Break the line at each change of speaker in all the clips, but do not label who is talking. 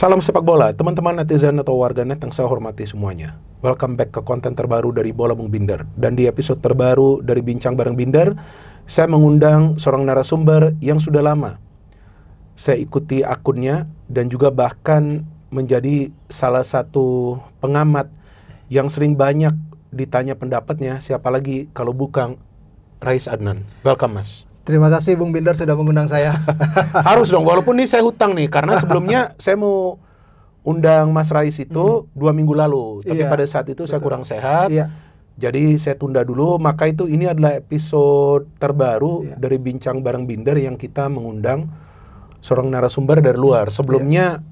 Salam sepak bola, teman-teman netizen atau warganet yang saya hormati semuanya. Welcome back ke konten terbaru dari Bola Bung Binder. Dan di episode terbaru dari Bincang Bareng Binder, saya mengundang seorang narasumber yang sudah lama saya ikuti akunnya dan juga bahkan menjadi salah satu pengamat yang sering banyak ditanya pendapatnya, siapa lagi kalau bukan Rais Adnan. Welcome, Mas.
Terima kasih Bung Binder sudah mengundang saya.
Harus dong, walaupun ini saya hutang nih, karena sebelumnya saya mau undang Mas Rais itu 2 minggu lalu, tapi pada saat itu saya kurang sehat, jadi saya tunda dulu. Maka itu ini adalah episode terbaru dari Bincang Bareng Binder yang kita mengundang seorang narasumber dari luar. Sebelumnya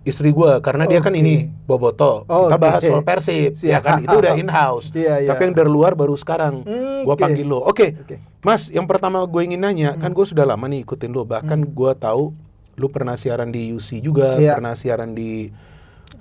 istri gue, karena dia kan ini Boboto, kita bahas soal Persib, ya kan, itu udah in-house. Tapi yang dari luar baru sekarang gue panggil lo. Oke. Mas, yang pertama gue ingin nanya, kan gue sudah lama nih ikutin lo, bahkan gue tahu lu pernah siaran di UC juga, pernah siaran di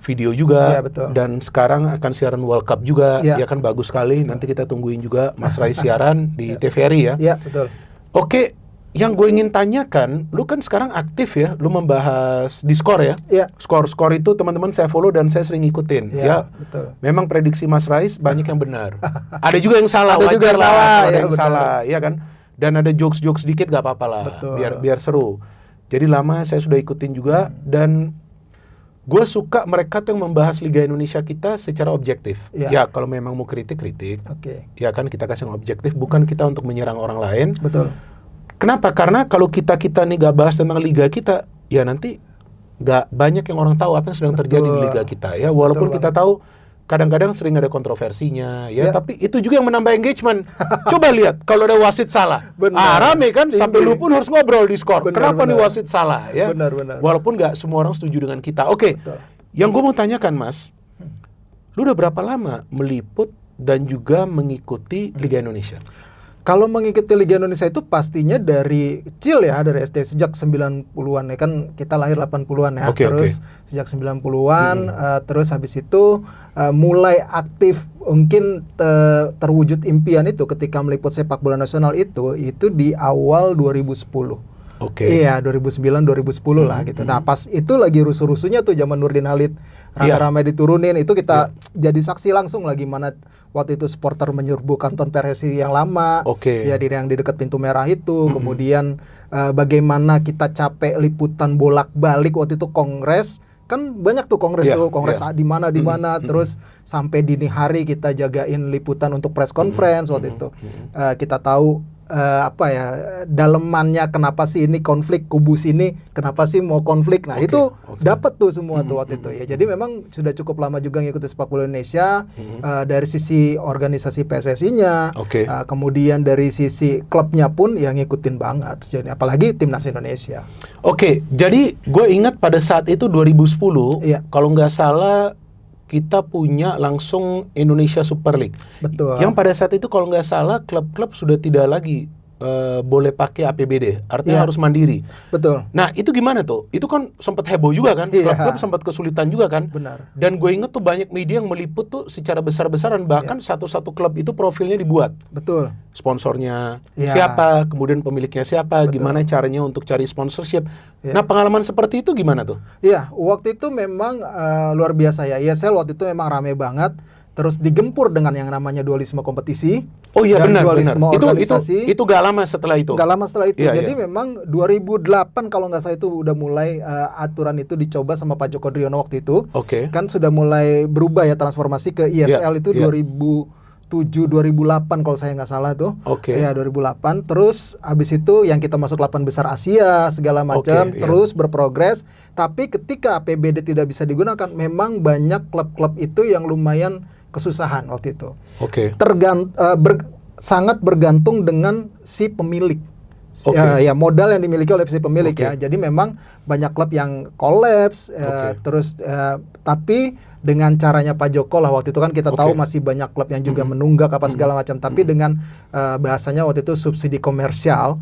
video juga, dan sekarang akan siaran World Cup juga, ya kan, bagus sekali. Nanti kita tungguin juga Mas Rais siaran di TVRI ya.
Iya, betul.
Oke, yang gue ingin tanyakan, lu kan sekarang aktif ya, lu membahas di Skor ya. Skor itu teman-teman saya follow dan saya sering ikutin. Ya,
betul.
Memang prediksi Mas Rais banyak yang benar. Ada juga yang salah,
ada juga salah,
ada yang salah, ya kan. Dan ada jokes-jokes sedikit gak apa-apa lah, biar seru. Jadi lama saya sudah ikutin juga, dan gue suka mereka tuh yang membahas Liga Indonesia kita secara objektif. Ya, kalau memang mau kritik, ya kan, kita kasih yang objektif, bukan kita untuk menyerang orang lain.
Betul.
Kenapa? Karena kalau kita nih gak bahas tentang liga kita, ya nanti gak banyak yang orang tahu apa yang sedang terjadi di liga kita ya. Walaupun kita tahu kadang-kadang sering ada kontroversinya ya, tapi itu juga yang menambah engagement. Coba lihat kalau ada wasit salah, rame kan, sampai lu pun harus ngobrol di Skor. Kenapa nih wasit salah ya? Walaupun gak semua orang setuju dengan kita. Oke. Yang gue mau tanyakan, Mas, lu udah berapa lama meliput dan juga mengikuti Liga Indonesia?
Kalau mengikuti Liga Indonesia itu pastinya dari kecil ya, dari SD sejak 90-an ya, kan kita lahir 80-an ya. Sejak 90-an, terus habis itu mulai aktif, mungkin terwujud impian itu ketika meliput sepak bola nasional itu di awal 2010. Iya, 2009-2010 lah gitu. Nah, pas itu lagi rusuh-rusuhnya tuh zaman Nurdin Halid rame-rame diturunin, itu kita jadi saksi langsung lah gimana waktu itu supporter menyerbu kantor PSSI yang lama, ya yang di dekat pintu merah itu. Kemudian bagaimana kita capek liputan bolak-balik waktu itu kongres, kan banyak tuh kongres di mana terus sampai dini hari kita jagain liputan untuk press conference waktu itu. Kita tahu dalemannya kenapa sih ini konflik kubu sini, kenapa sih mau konflik. Nah, itu dapat tuh semua tuh waktu itu ya. Jadi memang sudah cukup lama juga ngikutin sepak bola Indonesia, dari sisi organisasi PSSI-nya, kemudian dari sisi klubnya pun yang ngikutin banget. Jadi apalagi timnas Indonesia.
Jadi gue ingat pada saat itu 2010, kalau nggak salah kita punya langsung Indonesia Super League.
Betul.
Yang pada saat itu kalau nggak salah klub-klub sudah tidak lagi boleh pakai APBD, artinya harus mandiri.
Betul.
Nah, itu gimana tuh? Itu kan sempat heboh juga kan, klub-klub sempat kesulitan juga kan.
Benar.
Dan gue inget tuh banyak media yang meliput tuh secara besar-besaran, bahkan satu-satu klub itu profilnya dibuat.
Betul.
Sponsornya siapa, kemudian pemiliknya siapa, gimana caranya untuk cari sponsorship. Nah, pengalaman seperti itu gimana tuh?
Iya, waktu itu memang luar biasa ya. ESL waktu itu memang rame banget. Terus digempur dengan yang namanya dualisme kompetisi.
Oh iya, benar.
Organisasi.
Itu gak lama setelah itu.
Gak lama setelah itu. Jadi memang 2008 kalau nggak salah itu udah mulai aturan itu dicoba sama Pak Joko Driono waktu itu. Kan sudah mulai berubah ya, transformasi ke ESL itu 2007-2008 kalau saya nggak salah tuh. Ya 2008. Terus habis itu yang kita masuk 8 besar Asia segala macam, terus berprogres. Tapi ketika APBD tidak bisa digunakan, memang banyak klub-klub itu yang lumayan kesusahan waktu itu. Sangat bergantung dengan si pemilik. Ya modal yang dimiliki oleh si pemilik ya. Jadi memang banyak klub yang kolaps, terus tapi dengan caranya Pak Joko lah waktu itu kan kita tahu masih banyak klub yang juga menunggak apa segala macam, tapi dengan bahasanya waktu itu subsidi komersial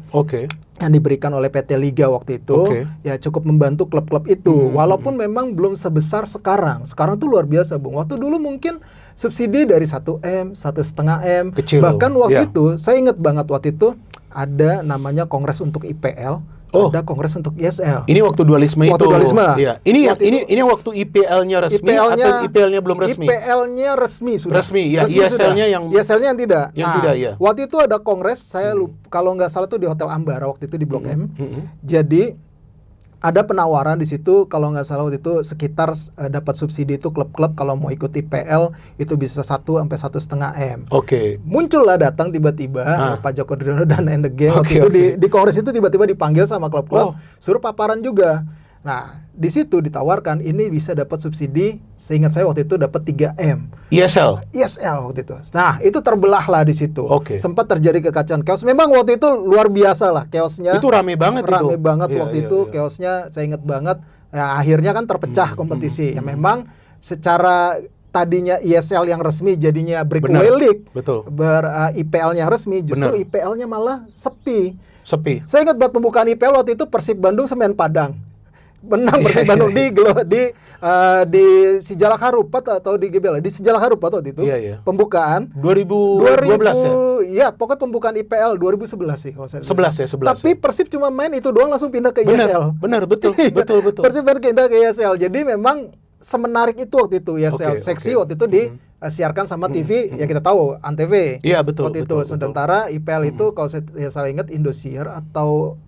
yang diberikan oleh PT Liga waktu itu ya cukup membantu klub-klub itu. Walaupun memang belum sebesar sekarang. Sekarang tuh luar biasa, Bung. Waktu dulu mungkin subsidi dari 1M, 1,5 M.
Kecil.
Bahkan waktu itu saya ingat banget waktu itu ada namanya Kongres untuk IPL. ada kongres untuk ESL.
Ini waktu dualisme
waktu
itu.
Dualisme.
Iya. Ini waktu IPL-nya resmi atau IPL-nya belum resmi?
IPL-nya resmi sudah.
Resmi ya. ESL-nya yang
tidak.
Yang tidak ya.
Waktu itu ada kongres, saya lupa, kalau nggak salah tuh di Hotel Ambara waktu itu di Blok M. Jadi ada penawaran di situ, kalau nggak salah waktu itu sekitar dapat subsidi itu klub-klub kalau mau ikut IPL itu bisa 1 sampai 1,5 M. Muncullah datang tiba-tiba Pak Joko Driono dan the gang waktu itu di kongres itu tiba-tiba dipanggil sama klub-klub, suruh paparan juga. Nah, di situ ditawarkan ini bisa dapat subsidi, seingat saya waktu itu dapat 3 M.
ESL
waktu itu. Nah, itu terbelah lah di situ. Sempat terjadi kekacauan chaos. Memang waktu itu luar biasa lah chaosnya.
Itu rame banget
waktu itu chaosnya, saya ingat banget. Ya, akhirnya kan terpecah kompetisi. Ya memang secara tadinya ESL yang resmi jadinya Breakaway League. IPL-nya resmi, justru IPL-nya malah sepi. Saya ingat buat pembukaan IPL waktu itu Persib Bandung Semen Padang. Menang Persib Bandung di Sijalak Harupat atau di GBL di Sijalak Harupat waktu itu. Pembukaan
2012 ya.
Iya, pokoknya pembukaan IPL 2011 sih kalau saya.
11.
Tapi Persib cuma main itu doang langsung pindah ke ESL.
Benar, betul.
Persib pindah ke ESL. Jadi memang semenarik itu waktu itu ESL. Seksi waktu itu disiarkan sama TV, ya kita tahu Antv.
Iya, betul.
Waktu itu sementara IPL itu kalau saya salah ingat Indosiar atau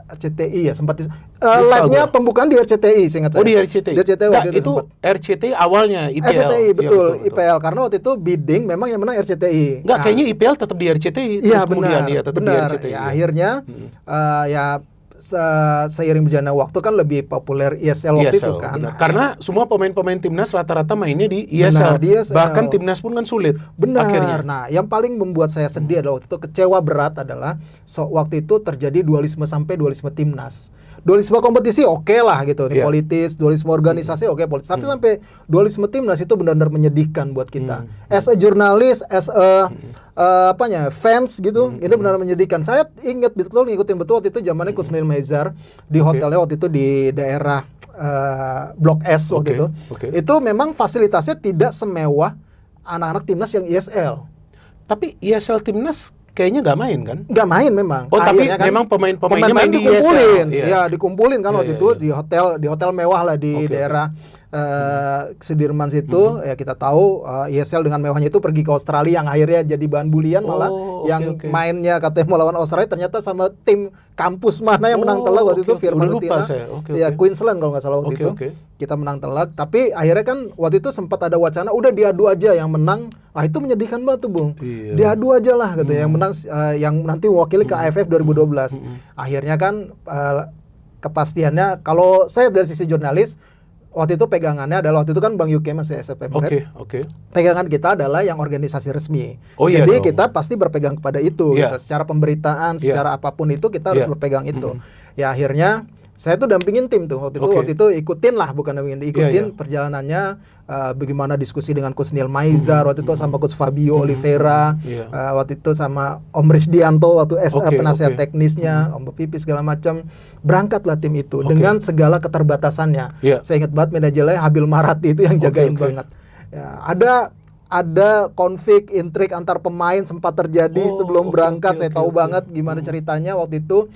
RCTI ya sempat live-nya pembukaan di RCTI seingat saya.
Di RCTI.
Waktu
itu RCTI awalnya IPL.
RCTI betul. IPL karena waktu itu bidding memang yang menang RCTI.
Kayaknya IPL tetap di RCTI.
Iya benar. Ya akhirnya seiring berjalannya waktu kan lebih populer ESL waktu itu kan.
Karena semua pemain-pemain timnas rata-rata mainnya di ESL. Bahkan timnas pun kan sulit.
Akhirnya. Nah, yang paling membuat saya sedih adalah waktu itu kecewa berat adalah waktu itu terjadi dualisme sampai dualisme timnas. Dualisme kompetisi lah gitu, politis, dualisme organisasi politis. Tapi sampai dualisme timnas itu benar-benar menyedihkan buat kita. As a jurnalis, as a fans gitu, ini benar menyedihkan. Saya ingat betul ngikutin betul waktu itu zamannya Kusnil Maizar di hotelnya waktu itu di daerah Blok S waktu itu. Itu memang fasilitasnya tidak semewah anak-anak timnas yang ESL.
Tapi ESL timnas kayaknya nggak main kan?
Nggak main memang.
Tapi kan memang pemain-pemainnya main di
dikumpulin.
ESL.
Dikumpulin kan waktu itu di hotel mewah lah di daerah Sudirman situ. Ya kita tahu ESL dengan mewahnya itu pergi ke Australia yang akhirnya jadi bahan bulian malah mainnya katanya mau lawan Australia ternyata sama tim kampus mana yang menang telak waktu itu Firman Utina. Queensland kalau nggak salah waktu itu. Kita menang telak, tapi akhirnya kan waktu itu sempat ada wacana udah diadu aja yang menang. Itu menyedihkan banget tuh, Bung. Diadu aja lah gitu yang menang yang nanti mewakili ke AFF 2012. Akhirnya kan kepastiannya kalau saya dari sisi jurnalis waktu itu pegangannya adalah waktu itu kan Bang Yuke masih SFM Red. Pegangan kita adalah yang organisasi resmi. Jadi kita pasti berpegang kepada itu gitu. Secara pemberitaan, secara apapun itu kita harus berpegang itu. Ya akhirnya saya tuh dampingin tim tuh waktu itu ikutin lah, bukan ikutin perjalanannya bagaimana diskusi dengan Coach Neil Maizar waktu itu sama Coach Fabio Oliveira waktu itu sama Om Risdianto waktu penasihat teknisnya Om Pipi segala macam, berangkatlah tim itu dengan segala keterbatasannya. Saya ingat banget manajernya Habil Marati itu yang jagain banget. Ya, ada konflik intrik antar pemain sempat terjadi sebelum berangkat. Saya tahu banget gimana ceritanya waktu itu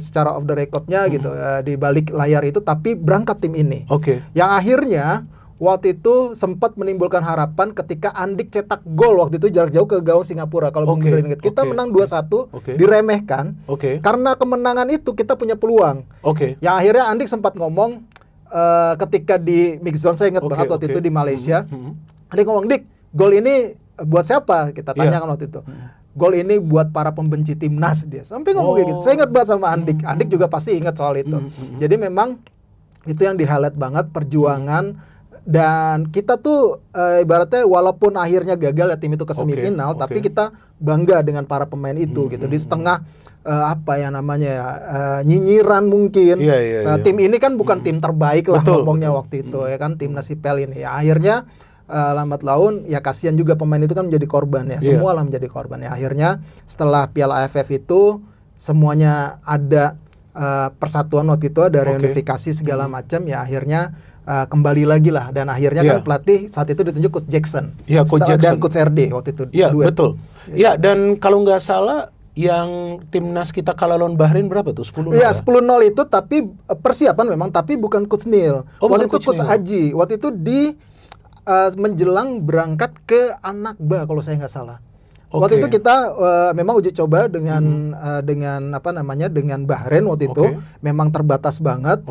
secara off the record-nya gitu di balik layar itu, tapi berangkat tim ini. Yang akhirnya waktu itu sempat menimbulkan harapan ketika Andik cetak gol waktu itu jarak jauh ke gawang Singapura. Kalau Bung Giro ingat, kita menang 2-1, diremehkan. Karena kemenangan itu kita punya peluang. Yang akhirnya Andik sempat ngomong ketika di mix zone, saya ingat banget waktu itu di Malaysia. Andik ngomong, "Dik, gol ini buat siapa?" Kita tanya kan waktu itu. Gol ini buat para pembenci timnas, dia sampai ngomong kayak gitu. Saya ingat banget sama Andik. Andik juga pasti ingat soal itu. Jadi memang itu yang di-highlight banget perjuangan. Dan kita tuh ibaratnya walaupun akhirnya gagal ya tim itu ke semifinal, tapi kita bangga dengan para pemain itu gitu. Di setengah nyinyiran mungkin. Tim ini kan bukan tim terbaik lah ngomongnya waktu itu ya kan, timnas IPL ini. Ya akhirnya lambat laun ya kasihan juga pemain itu kan menjadi korban ya. Semua lah menjadi korban ya. Akhirnya setelah Piala AFF itu semuanya ada persatuan waktu itu, ada reunifikasi segala macam ya, akhirnya kembali lagi lah, dan akhirnya kan pelatih saat itu ditunjuk Coach Jackson, dan Coach RD waktu itu.
Betul. Dan kalau nggak salah yang timnas kita kalah lawan Bahrain berapa tuh? 10-0.
Iya, 10-0 itu tapi persiapan memang, tapi bukan Coach Neil. Waktu itu Coach Aji. Waktu itu di menjelang berangkat ke Anakba kalau saya nggak salah. Waktu itu kita memang uji coba dengan dengan Bahrain waktu itu memang terbatas banget.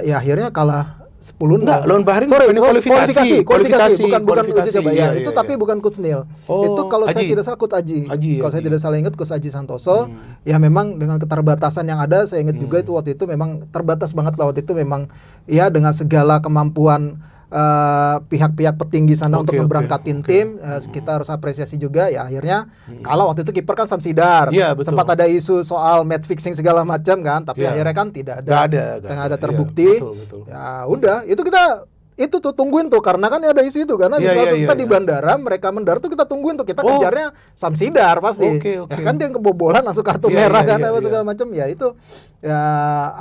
Ya akhirnya kalah 10-0.
Enggak, lawan Bahrain
kualifikasi, bukan uji coba. Ya, itu tapi bukan Coach Neil. Itu kalau saya tidak salah Coach Aji. Kalau saya tidak salah ingat Coach Aji Santoso. Ya memang dengan keterbatasan yang ada, saya ingat juga itu waktu itu memang terbatas banget lah waktu itu memang ya dengan segala kemampuan pihak-pihak petinggi sana untuk memberangkatin tim, kita harus apresiasi juga ya akhirnya kalau waktu itu kiper kan Samsidar, sempat ada isu soal match fixing segala macam kan, tapi akhirnya kan tidak ada terbukti. Betul. Ya udah, itu tuh tungguin tuh karena kan ada isu itu karena kita di bandara, mereka mendarat tuh kita tungguin tuh, kita kejarnya Samsidar pasti. Ya kan dia kebobolan langsung kartu merah kan segala macam ya itu ya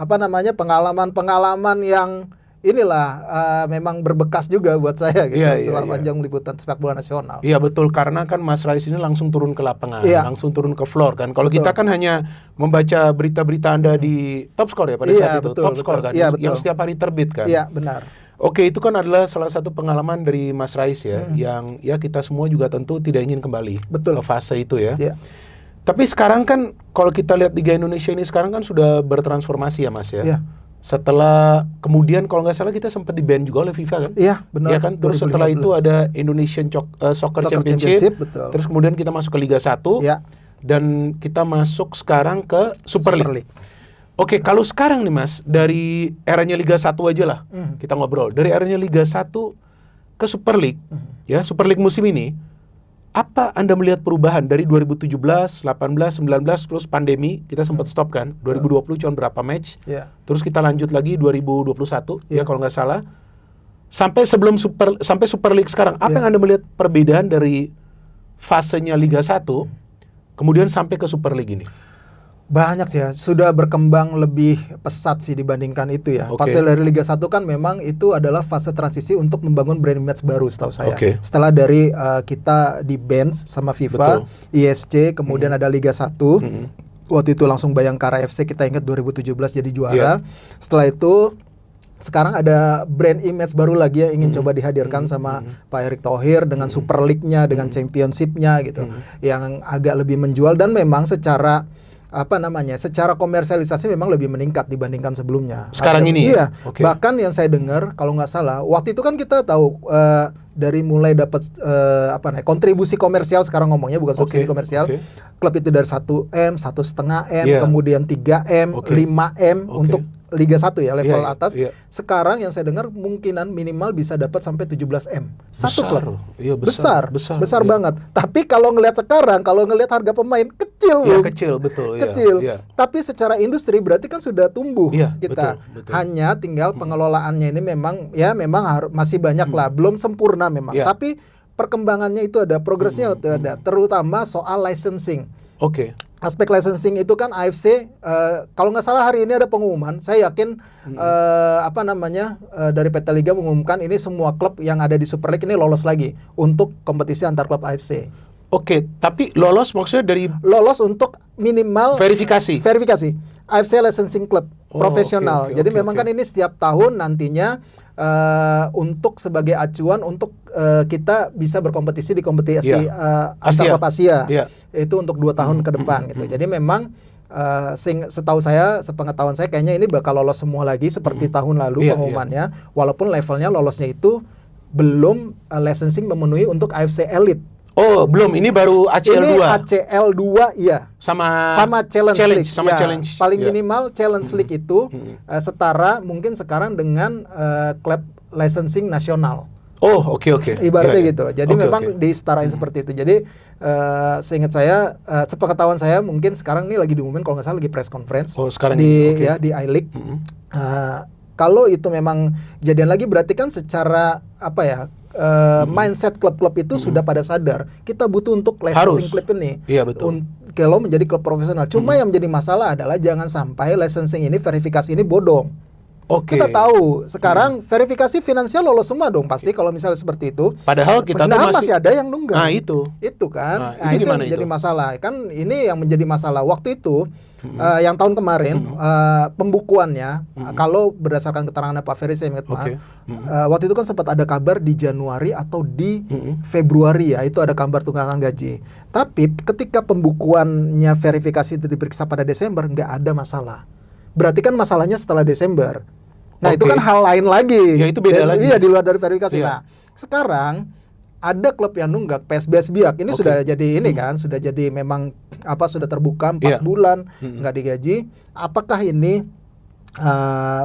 pengalaman yang inilah memang berbekas juga buat saya gitu selama panjang liputan sepak bola nasional.
Iya betul, karena kan Mas Rais ini langsung turun ke lapangan, langsung turun ke floor kan. Kalau kita kan hanya membaca berita-berita Anda di Top Score ya pada saat itu, Top Score kan, yang setiap hari terbit kan.
Iya benar.
Oke, itu kan adalah salah satu pengalaman dari Mas Rais ya, yang ya kita semua juga tentu tidak ingin kembali ke fase itu ya. Tapi sekarang kan kalau kita lihat Liga Indonesia ini sekarang kan sudah bertransformasi ya Mas ya. Setelah kemudian kalau nggak salah kita sempat di-ban juga oleh FIFA kan?
Iya, benar.
Ya kan? Terus 2015. Setelah itu ada Indonesian Soccer Championship.
Betul.
Terus kemudian kita masuk ke Liga 1. Dan kita masuk sekarang ke Super League. Oke, kalau sekarang nih Mas, dari eranya Liga 1 aja lah kita ngobrol. Dari eranya Liga 1 ke Super League, ya Super League musim ini, apa Anda melihat perubahan dari 2017, 18, 19, terus pandemi, kita sempat stop kan, 2020 cuma berapa match, terus kita lanjut lagi 2021, ya kalau nggak salah, sampai Super League sekarang, apa yang Anda melihat perbedaan dari fasenya Liga 1, kemudian sampai ke Super League ini?
Banyak ya, sudah berkembang lebih pesat sih dibandingkan itu ya. Fase dari Liga 1 kan memang itu adalah fase transisi untuk membangun brand image baru setahu saya. Setelah dari kita di ban sama FIFA, ISC, kemudian ada Liga 1. Waktu itu langsung Bayangkara FC, kita ingat 2017 jadi juara. Setelah itu sekarang ada brand image baru lagi yang ingin coba dihadirkan sama Pak Erick Thohir dengan Super League-nya, dengan Championship-nya gitu. Yang agak lebih menjual dan memang secara secara komersialisasi memang lebih meningkat dibandingkan sebelumnya.
Sekarang ini?
Iya. Bahkan yang saya dengar kalau nggak salah waktu itu kan kita tahu dari mulai dapat kontribusi komersial, sekarang ngomongnya bukan subsidi komersial. Klub itu dari 1M, 1,5M, kemudian 3M, 5M untuk Liga 1 ya, level atas. Sekarang yang saya dengar kemungkinan minimal bisa dapat sampai 17M. Satu klub. Besar banget. Tapi kalau ngelihat sekarang, kalau ngelihat harga pemain kecil.
Kecil, betul.
Tapi secara industri berarti kan sudah tumbuh kita. Betul. Hanya tinggal pengelolaannya ini memang masih banyak lah, belum sempurna memang. Tapi perkembangannya itu ada, progresnya itu ada, terutama soal licensing. Aspek licensing itu kan AFC kalau nggak salah hari ini ada pengumuman. Saya yakin dari PT Liga mengumumkan ini semua klub yang ada di Super League ini lolos lagi untuk kompetisi antar klub AFC.
Tapi lolos maksudnya dari
untuk minimal verifikasi. AFC licensing club profesional. Jadi memang kan ini setiap tahun nantinya untuk sebagai acuan untuk kita bisa berkompetisi di kompetisi antar klub Asia. Itu untuk 2 tahun ke depan gitu. Jadi memang sepengetahuan saya kayaknya ini bakal lolos semua lagi seperti tahun lalu pengumumannya. Walaupun levelnya lolosnya itu belum licensing memenuhi untuk AFC Elite.
Belum, ini baru ACL 2.
Ini ACL 2 iya.
Sama
Challenge League.
Challenge.
Paling minimal Challenge League itu setara mungkin sekarang dengan klub licensing nasional. Ibaratnya gitu. Jadi memang disetarain seperti itu. Jadi seingat saya, sepengetahuan saya mungkin sekarang ini lagi diumumin kalau nggak salah lagi press conference di I-League. Kalau itu memang kejadian lagi berarti kan secara mindset klub-klub itu sudah pada sadar kita butuh untuk licensing klub ini. Kalau menjadi klub profesional. Cuma yang menjadi masalah adalah jangan sampai licensing ini, verifikasi ini bodong. Kita tahu sekarang verifikasi finansial lolos semua dong pasti kalau misalnya seperti itu.
Padahal kita tuh
masih ada yang nunggak.
Nah itu
kan. Itu yang menjadi masalah. Kan ini yang menjadi masalah waktu itu. Yang tahun kemarin pembukuannya kalau berdasarkan keterangan Pak Ferry saya ingat waktu itu kan sempat ada kabar di Januari atau di Februari ya, itu ada kabar tunggakan gaji. Tapi ketika pembukuannya verifikasi itu diperiksa pada Desember nggak ada masalah. Berarti kan masalahnya setelah Desember. Nah itu kan hal lain lagi.
Ya itu beda lagi.
Iya, di luar dari verifikasi. Nah sekarang ada klub yang nunggak, PSBS Biak ini sudah jadi ini kan, sudah jadi memang sudah terbuka 4 bulan nggak digaji. Apakah ini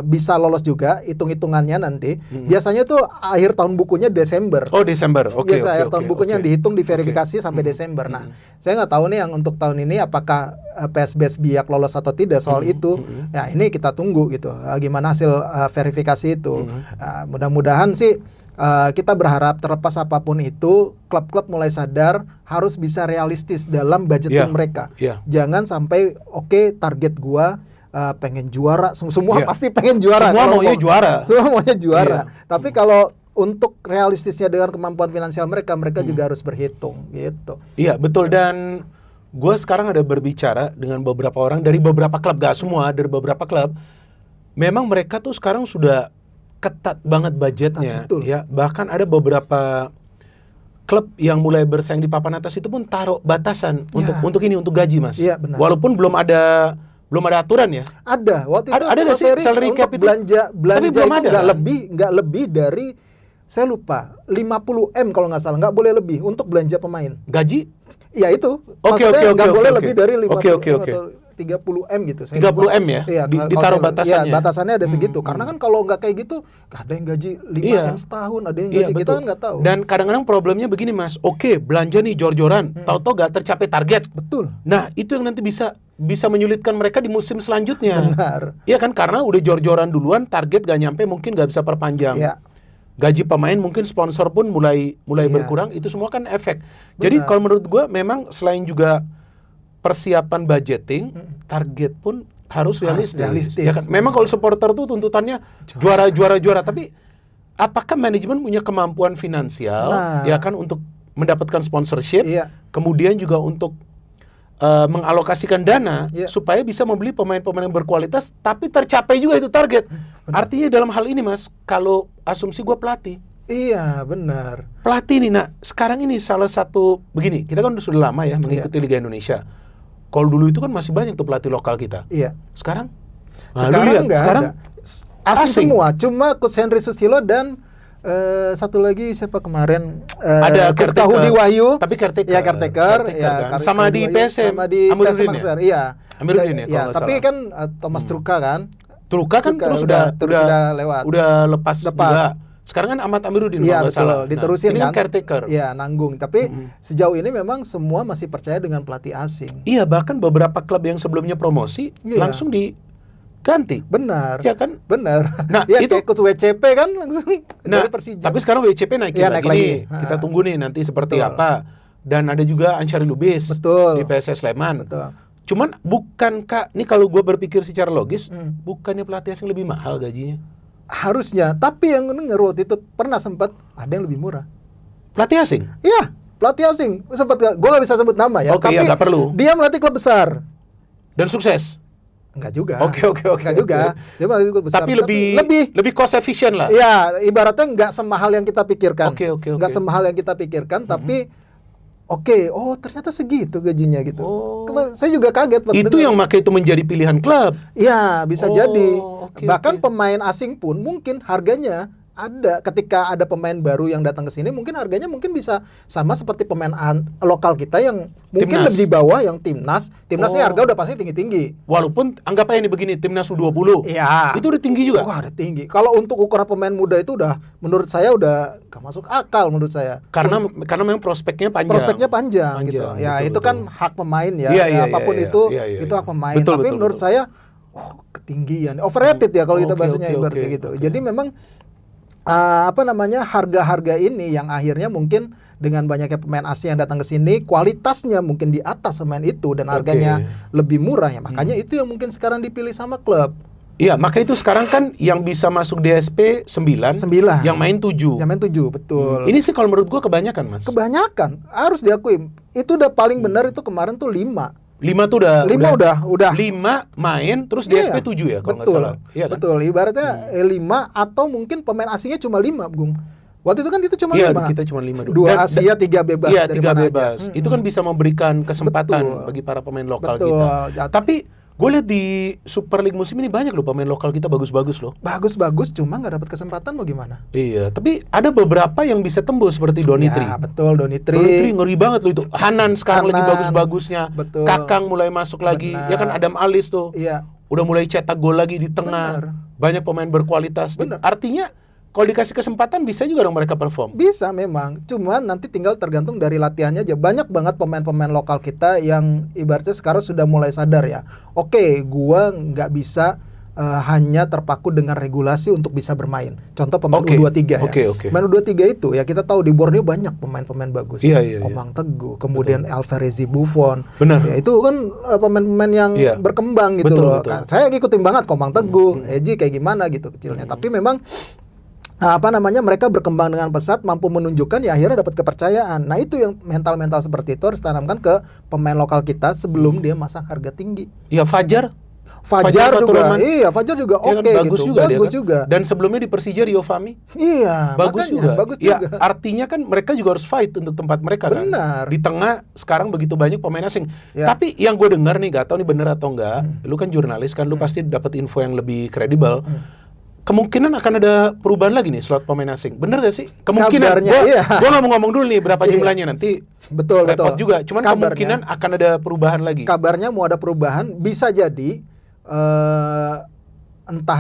bisa lolos juga hitung-hitungannya nanti? Biasanya tuh akhir tahun bukunya Desember.
Oh Desember,
biasa akhir tahun bukunya dihitung diverifikasi sampai Desember. Nah saya nggak tahu nih yang untuk tahun ini apakah PSBS Biak lolos atau tidak soal itu. Ya ini kita tunggu gitu. Gimana hasil verifikasi itu? Mudah-mudahan sih. Kita berharap terlepas apapun itu klub-klub mulai sadar harus bisa realistis dalam budgeting mereka. Jangan sampai target gua pengen juara, semua pasti pengen juara.
Semua maunya juara.
Semua maunya juara. Tapi kalau untuk realistisnya dengan kemampuan finansial mereka juga harus berhitung gitu.
Iya betul, dan gue sekarang ada berbicara dengan beberapa orang dari beberapa klub, gak semua, dari beberapa klub. Memang mereka tuh sekarang sudah ketat banget budgetnya, ya. Bahkan ada beberapa klub yang mulai bersaing di papan atas itu pun taruh batasan untuk gaji, Mas.
Iya, benar.
Walaupun belum ada aturan ya.
Ada. Waktu itu
ada nggak sih salary cap itu?
Belanja
tapi belum
itu
ada.
nggak lebih dari, saya lupa, 50 M kalau nggak salah, nggak boleh lebih untuk belanja pemain.
Gaji?
Ya itu.
Maksudnya
nggak boleh lebih dari 50
atau
30 M gitu.
30 M ya?
Iya,
ditaruh batasannya.
Iya, batasannya ada segitu. Karena kan kalau nggak kayak gitu, ada yang gaji 5 M setahun, ada yang gaji kita kan nggak tahu.
Dan kadang-kadang problemnya begini, Mas. Belanja nih jor-joran, tahu-tahu nggak tercapai target.
Betul.
Nah, itu yang nanti bisa menyulitkan mereka di musim selanjutnya.
Benar.
Iya kan, karena udah jor-joran duluan, target gak nyampe, mungkin gak bisa perpanjang.
Iya.
Gaji pemain mungkin sponsor pun mulai berkurang, itu semua kan efek. Jadi kalau menurut gue memang selain juga persiapan budgeting, target pun harus realistis. Ya kan? Memang kalau supporter tuh tuntutannya juara, tapi apakah manajemen punya kemampuan finansial ya kan untuk mendapatkan sponsorship, kemudian juga untuk mengalokasikan dana supaya bisa membeli pemain-pemain yang berkualitas tapi tercapai juga itu target. Artinya dalam hal ini, Mas, kalau asumsi gue pelatih.
Iya, benar.
Pelatih nih, sekarang ini salah satu begini, kita kan sudah lama ya mengikuti Liga Indonesia. Kalau dulu itu kan masih banyak tuh pelatih lokal kita.
Iya.
Sekarang
nggak ada. Asing semua. Cuma Coach Henry Susilo dan satu lagi siapa kemarin?
Ada
Coach Kahudi Wahyu.
Tapi caretaker.
Ya, caretaker.
Kan? Sama di PSM.
Sama di PSM Makassar. Iya.
Amiruddin
ya. Tapi kan Thomas Truka kan.
Truka kan terus sudah
lewat.
Udah lepas. Juga. Sekarang kan Ahmad Amiruddin.
Iya, betul. Diterusin
ini
kan.
Caretaker.
Iya, nanggung. Tapi sejauh ini memang semua masih percaya dengan pelatih asing.
Iya, bahkan beberapa klub yang sebelumnya promosi langsung diganti.
Benar.
Iya kan?
Benar.
Nah,
ya,
itu
kayak coach WCP kan langsung dari Persija.
Tapi sekarang WCP naik lagi. Kita tunggu nih nanti seperti apa. Dan ada juga Ansyari Lubis di PSS Sleman.
Betul.
Cuman bukankah, ini kalau gue berpikir secara logis, bukannya pelatih asing lebih mahal gajinya?
Harusnya, tapi yang denger waktu itu pernah sempat ada yang lebih murah.
Pelatih asing?
Iya, pelatih asing. Sempat gue gak bisa sebut nama ya.
Oke,
tapi
gak perlu.
Dia melatih klub besar.
Dan sukses?
Enggak juga.
Oke.
Enggak juga. Dia melatih klub besar.
Tapi lebih cost efficient lah.
Iya, ibaratnya nggak semahal yang kita pikirkan.
Oke.
Nggak semahal yang kita pikirkan, tapi ternyata segitu gajinya gitu. Saya juga kaget pas
itu yang makanya itu menjadi pilihan klub.
Iya, bisa jadi. Bahkan pemain asing pun mungkin harganya ada ketika ada pemain baru yang datang ke sini, mungkin harganya bisa sama seperti pemain lokal kita yang mungkin lebih di bawah, yang timnasnya harga udah pasti tinggi-tinggi.
Walaupun anggap aja ini begini, timnas U20.
Iya.
Itu udah tinggi juga.
Wah, udah tinggi. Kalau untuk ukuran pemain muda itu menurut saya udah gak masuk akal menurut saya.
Karena memang prospeknya panjang.
Gitu. Ya,
betul,
itu kan hak pemain ya. Apapun itu hak pemain.
Betul,
tapi menurut saya ketinggian, overrated ya kalau kita bahasanya ibaratnya gitu. Jadi memang harga-harga ini yang akhirnya mungkin dengan banyaknya pemain asing yang datang ke sini, kualitasnya mungkin di atas pemain itu dan harganya lebih murah ya. Makanya itu yang mungkin sekarang dipilih sama klub.
Iya, maka itu sekarang kan yang bisa masuk DSP 9, yang main 7.
Yang main 7, betul.
Ini sih kalau menurut gua kebanyakan, Mas.
Kebanyakan, harus diakui. Itu udah paling benar itu kemarin tuh 5.
5 tuh udah 5 main terus DSP 7 ya kalau nggak salah. Iya kan?
Betul, ibaratnya 5 atau mungkin pemain asingnya cuma 5, Bung. Waktu itu kan kita cuma 5.
Iya, kita cuma 5 dulu.
2 Asia, 3 bebas.
Iya,
dari
3
mana
bebas.
aja.
Itu kan bisa memberikan kesempatan bagi para pemain lokal kita. Tapi gue lihat di Super League musim ini banyak loh pemain lokal kita bagus-bagus loh.
Bagus-bagus, cuma nggak dapat kesempatan mau gimana?
Iya, tapi ada beberapa yang bisa tembus seperti Donitri.
Ya, betul, Donitri.
Donitri ngeri banget loh itu. Hanan sekarang lagi bagus-bagusnya.
Betul.
Kakang mulai masuk lagi.
Benar.
Ya kan Adam Alis tuh.
Iya.
Udah mulai cetak gol lagi di tengah.
Benar.
Banyak pemain berkualitas.
Benar.
Artinya kalau dikasih kesempatan bisa juga dong mereka perform.
Bisa memang, cuman nanti tinggal tergantung dari latihannya aja. Banyak banget pemain-pemain lokal kita yang ibaratnya sekarang sudah mulai sadar ya. Oke, gua nggak bisa hanya terpaku dengan regulasi untuk bisa bermain. Contoh pemain U23 ya. Pemain U23 itu ya kita tahu di Borneo banyak pemain-pemain bagus. Komang Teguh, kemudian Alvarez Buffon.
Benar.
Ya, itu kan pemain-pemain yang berkembang gitu loh. Betul. Saya ngikutin banget Komang Teguh, Eji kayak gimana gitu kecilnya. Tapi memang mereka berkembang dengan pesat, mampu menunjukkan ya akhirnya dapat kepercayaan. Nah itu yang mental-mental seperti itu harus tanamkan ke pemain lokal kita sebelum dia masang harga tinggi.
Ya Fajar
juga, iya Fajar juga oke
bagus
gitu,
juga
bagus
dia,
juga.
Dan sebelumnya di Persija Rio Fahmi,
iya
bagus
makanya,
juga.
Bagus
ya,
juga.
Artinya kan mereka juga harus fight untuk tempat mereka.
Benar.
Kan. Di tengah sekarang begitu banyak pemain asing. Ya. Tapi yang gue dengar nih, gak tahu nih bener atau enggak. Lu kan jurnalis kan, lu pasti dapat info yang lebih kredibel. Kemungkinan akan ada perubahan lagi nih slot pemain asing. Bener gak sih? Kemungkinan. Gue gak mau ngomong dulu nih berapa jumlahnya nanti.
Betul.
juga. Cuman kemungkinan akan ada perubahan lagi.
Kabarnya mau ada perubahan, bisa jadi entah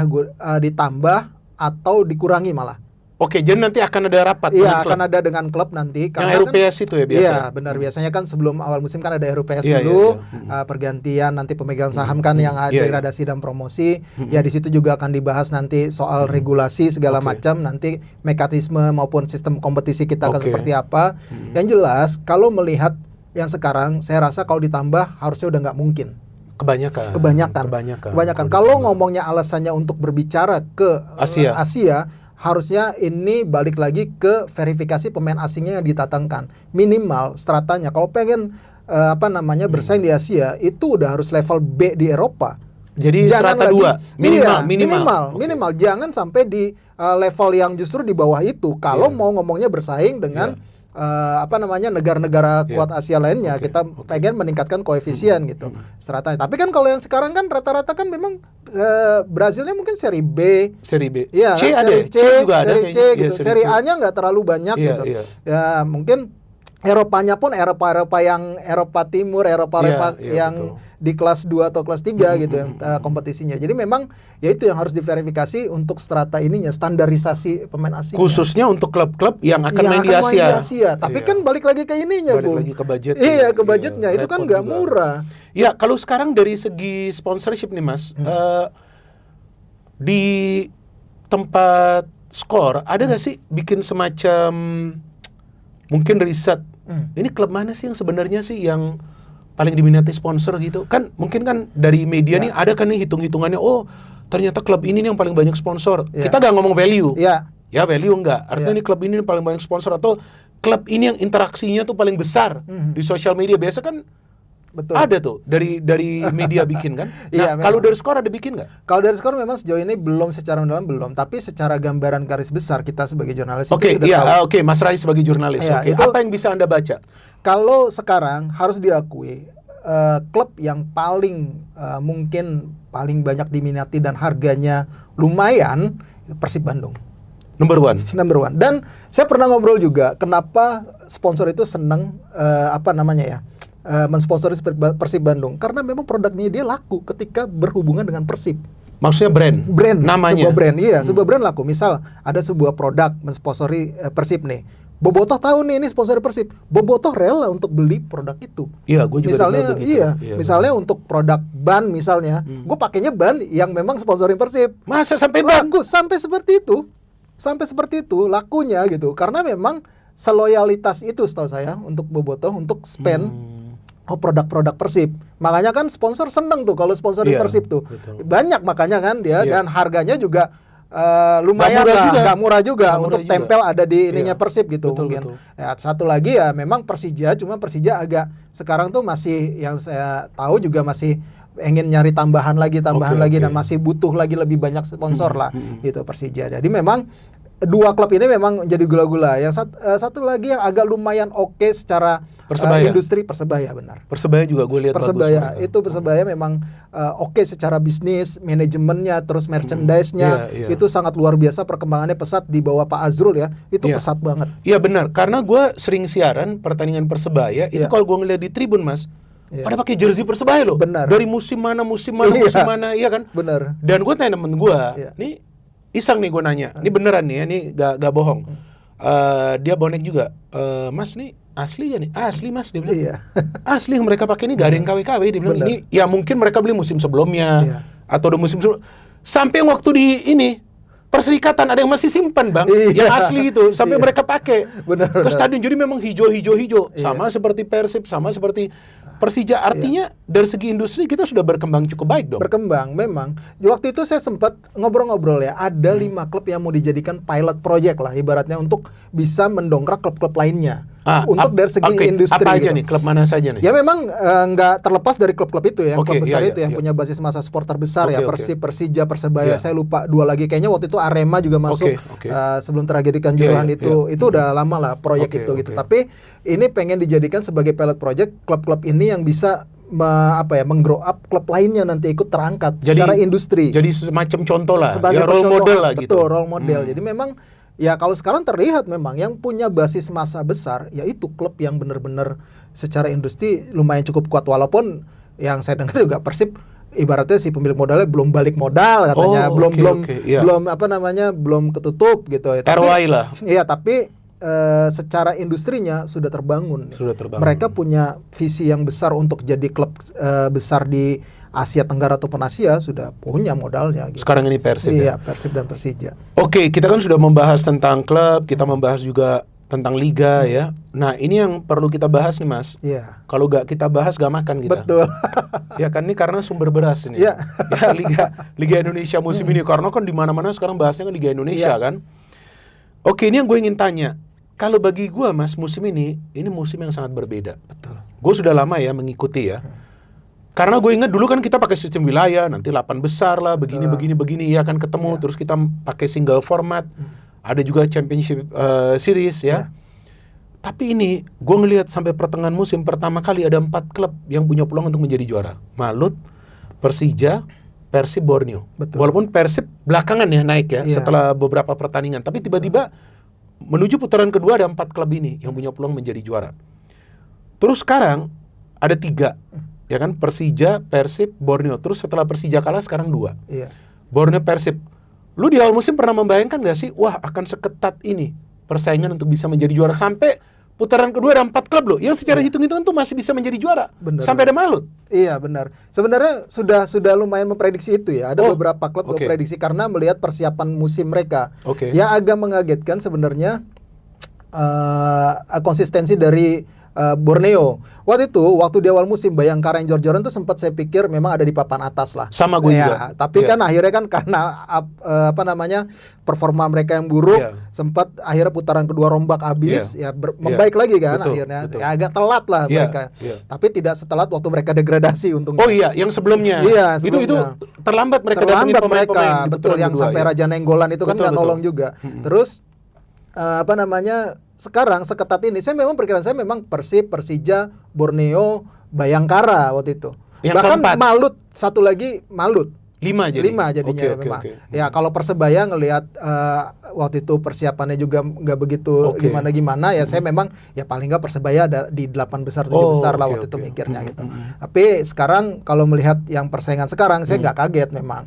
ditambah atau dikurangi malah.
Oke, jadi nanti akan ada rapat.
Iya, akan ada dengan klub nanti.
Yang RUPS itu ya biasa.
Iya, benar. Biasanya kan sebelum awal musim kan ada RUPS dulu, pergantian nanti pemegang saham kan yang ada degradasi dan promosi. Ya di situ juga akan dibahas nanti soal regulasi segala macam. Nanti mekanisme maupun sistem kompetisi kita akan seperti apa. Yang jelas, kalau melihat yang sekarang, saya rasa kalau ditambah harusnya udah nggak mungkin. Kebanyakan. Kalau ngomongnya alasannya untuk berbicara ke Asia, harusnya ini balik lagi ke verifikasi pemain asingnya yang ditatangkan. Minimal stratanya kalau pengen bersaing di Asia itu udah harus level B di Eropa.
Jadi
jangan
strata
lagi, 2 minimal. Jangan sampai di level yang justru di bawah itu. Kalau mau ngomongnya bersaing dengan negara-negara kuat Asia lainnya, kita pengen meningkatkan koefisien gitu stratanya. Tapi kan kalau yang sekarang kan rata-rata kan memang Brazilnya mungkin seri B. Iya, seri C juga ada. Seri C gitu. Seri A-nya nggak terlalu banyak gitu. Ya mungkin Eropanya pun Eropa yang Eropa Timur, Eropa yang di kelas 2 atau kelas 3 gitu yang kompetisinya. Jadi memang ya itu yang harus diverifikasi untuk strata ininya, standarisasi pemain asing.
Khususnya untuk klub-klub yang akan main di Asia.
Tapi kan balik lagi ke ininya, Bu.
Balik lagi ke budget.
Iya, ke budgetnya. Itu kan nggak murah.
Ya, kalau sekarang dari segi sponsorship nih, Mas. Di tempat skor ada nggak sih bikin semacam mungkin riset, ini klub mana sih yang sebenarnya sih yang paling diminati sponsor gitu? Kan mungkin kan dari media nih ada kan nih hitung-hitungannya, oh ternyata klub ini nih yang paling banyak sponsor. Kita gak ngomong value. Ya value enggak. Artinya ini klub ini paling banyak sponsor atau klub ini yang interaksinya tuh paling besar di sosial media. Biasa kan ada tuh dari media bikin kan. Nah, kalau dari skor ada bikin nggak?
Kalau dari skor memang sejauh ini belum secara mendalam belum, tapi secara gambaran garis besar kita sebagai jurnalis
Mas Rai sebagai jurnalis. Apa yang bisa Anda baca?
Kalau sekarang harus diakui klub yang paling mungkin paling banyak diminati dan harganya lumayan Persib Bandung.
Number one.
Dan saya pernah ngobrol juga kenapa sponsor itu seneng mensponsori Persib Bandung karena memang produknya dia laku ketika berhubungan dengan Persib.
Maksudnya brand namanya.
Sebuah brand laku. Misal ada sebuah produk mensponsori Persib nih. Bobotoh tahu nih ini sponsori Persib. Bobotoh rela untuk beli produk itu.
Iya, gue juga
misalnya untuk produk ban misalnya, gue pakainya ban yang memang sponsorin Persib.
Masa sampai laku
sampai seperti itu lakunya gitu. Karena memang seloyalitas itu setahu saya untuk Bobotoh untuk spend produk-produk Persib. Makanya kan sponsor seneng tuh kalau sponsorin Persib tuh. Betul. Banyak makanya kan dia dan harganya juga lumayan lah, nggak murah juga untuk tempel ada di ininya Persib gitu. Mungkin. Ya, satu lagi ya memang Persija, cuma Persija agak sekarang tuh masih yang saya tahu juga masih ingin nyari tambahan lagi dan masih butuh lagi lebih banyak sponsor lah gitu Persija. Jadi memang dua klub ini memang jadi gula-gula. Yang satu lagi yang agak lumayan oke secara industri Persebaya benar.
Persebaya juga gue lihat
Persebaya bagus. Itu Persebaya memang oke secara bisnis, manajemennya, terus merchandise-nya itu sangat luar biasa, perkembangannya pesat di bawah Pak Azrul ya. Itu pesat banget.
Iya benar, karena gue sering siaran pertandingan Persebaya itu kalau gue ngeliat di tribun Mas, pada pakai jersey Persebaya loh.
Benar.
Dari musim mana, iya kan?
Benar.
Dan gue tanya temen gue, nih iseng nih gue nanya, ini beneran nih ya, ini gak bohong. Dia bonek juga, Mas nih asli ya nih? Asli Mas, dia bilang. Asli yang mereka pakai ini gak ada yang KW-KW, dia bilang. Ini ya mungkin mereka beli musim sebelumnya atau udah musim sebelumnya. Sampai waktu di ini Perserikatan ada yang masih simpan bang, yang asli itu sampai mereka pakai ke stadion. Jadi memang hijau. Sama seperti Persib, sama seperti Persija. Artinya dari segi industri kita sudah berkembang cukup baik dong.
Berkembang memang. Waktu itu saya sempat ngobrol-ngobrol ya. Ada 5 klub yang mau dijadikan pilot project lah, ibaratnya untuk bisa mendongkrak klub-klub lainnya. Untuk dari segi industri.
Apa aja
gitu.
nih? Klub mana saja nih?
Ya memang nggak terlepas dari klub-klub itu ya. Klub besar itu yang punya basis massa supporter besar ya. Persib, Persija, Persebaya. Saya lupa 2 lagi. Kayaknya waktu itu Arema juga masuk sebelum tragedi Kanjuruhan itu. Itu udah lama lah proyek itu gitu. Tapi ini pengen dijadikan sebagai pilot project klub-klub ini yang bisa menggrow up klub lainnya nanti ikut terangkat secara industri.
Jadi semacam contoh lah.
Sebagai
role model lah gitu.
Betul, role model. Jadi memang ya kalau sekarang terlihat memang yang punya basis massa besar yaitu klub yang benar-benar secara industri lumayan cukup kuat, walaupun yang saya dengar juga Persib ibaratnya si pemilik modalnya belum balik modal katanya, belum ketutup gitu ya.
Terwai lah.
Iya, tapi secara industrinya sudah terbangun. Mereka punya visi yang besar untuk jadi klub besar di Asia Tenggara ataupun Asia, sudah punya modalnya gitu.
Sekarang ini Persib.
Iya, Persib dan Persija.
Oke, kita kan sudah membahas tentang klub, kita membahas juga tentang liga ya. Nah, ini yang perlu kita bahas nih Mas.
Iya.
Kalau gak kita bahas gak makan kita.
Betul.
Ya kan, ini karena sumber beras ini.
Iya.
Ya, Liga Indonesia musim ini, karena kan di mana-mana sekarang bahasnya kan Liga Indonesia kan. Oke, ini yang gue ingin tanya. Kalau bagi gue Mas, musim ini musim yang sangat berbeda.
Betul.
Gue sudah lama ya mengikuti ya. Karena gue ingat dulu kan kita pakai sistem wilayah, nanti 8 besar lah, begini ya kan ketemu, terus kita pakai single format, ada juga championship series ya. Tapi ini gue ngelihat sampai pertengahan musim pertama kali ada 4 klub yang punya peluang untuk menjadi juara. Malut, Persija, Persib, Borneo.
Betul.
Walaupun Persib belakangan ya naik ya setelah beberapa pertandingan, tapi tiba-tiba menuju putaran kedua ada 4 klub ini yang punya peluang menjadi juara. Terus sekarang ada 3, ya kan, Persija, Persib, Borneo. Terus setelah Persija kalah sekarang 2.
Iya.
Borneo, Persib. Lu di awal musim pernah membayangkan gak sih, wah akan seketat ini persaingan untuk bisa menjadi juara sampai putaran kedua ada 4 klub loh, yang secara hitung-hitungan tuh masih bisa menjadi juara.
Bener.
Sampai ada Malut.
Iya benar. Sebenarnya sudah lumayan memprediksi itu ya. Ada beberapa klub memprediksi karena melihat persiapan musim mereka. Yang agak mengagetkan sebenarnya konsistensi dari Borneo. Waktu di awal musim Bayangkara yang jor-joran tuh sempat saya pikir memang ada di papan atas lah.
Sama gue juga.
Tapi kan akhirnya kan karena performa mereka yang buruk, sempat akhirnya putaran kedua rombak habis, membaik lagi kan akhirnya. Ya, agak telat lah mereka. Tapi tidak setelat waktu mereka degradasi untungnya.
Oh iya, yang sebelumnya.
Iya,
Itu terlambat mereka datangin pemain-pemain.
Betul, yang sampai Raja Nenggolan itu kan nggak nolong juga. Terus sekarang seketat ini, perkiraan saya memang Persib, Persija, Borneo, Bayangkara waktu itu. Bahkan keempat. Malut, satu lagi Malut. 5 jadinya memang. Ya kalau Persebaya ngelihat waktu itu persiapannya juga nggak begitu gimana-gimana ya, saya memang ya paling nggak Persebaya ada di 8 besar 7 besar lah waktu itu mikirnya gitu. Tapi sekarang kalau melihat yang persaingan sekarang saya nggak kaget memang.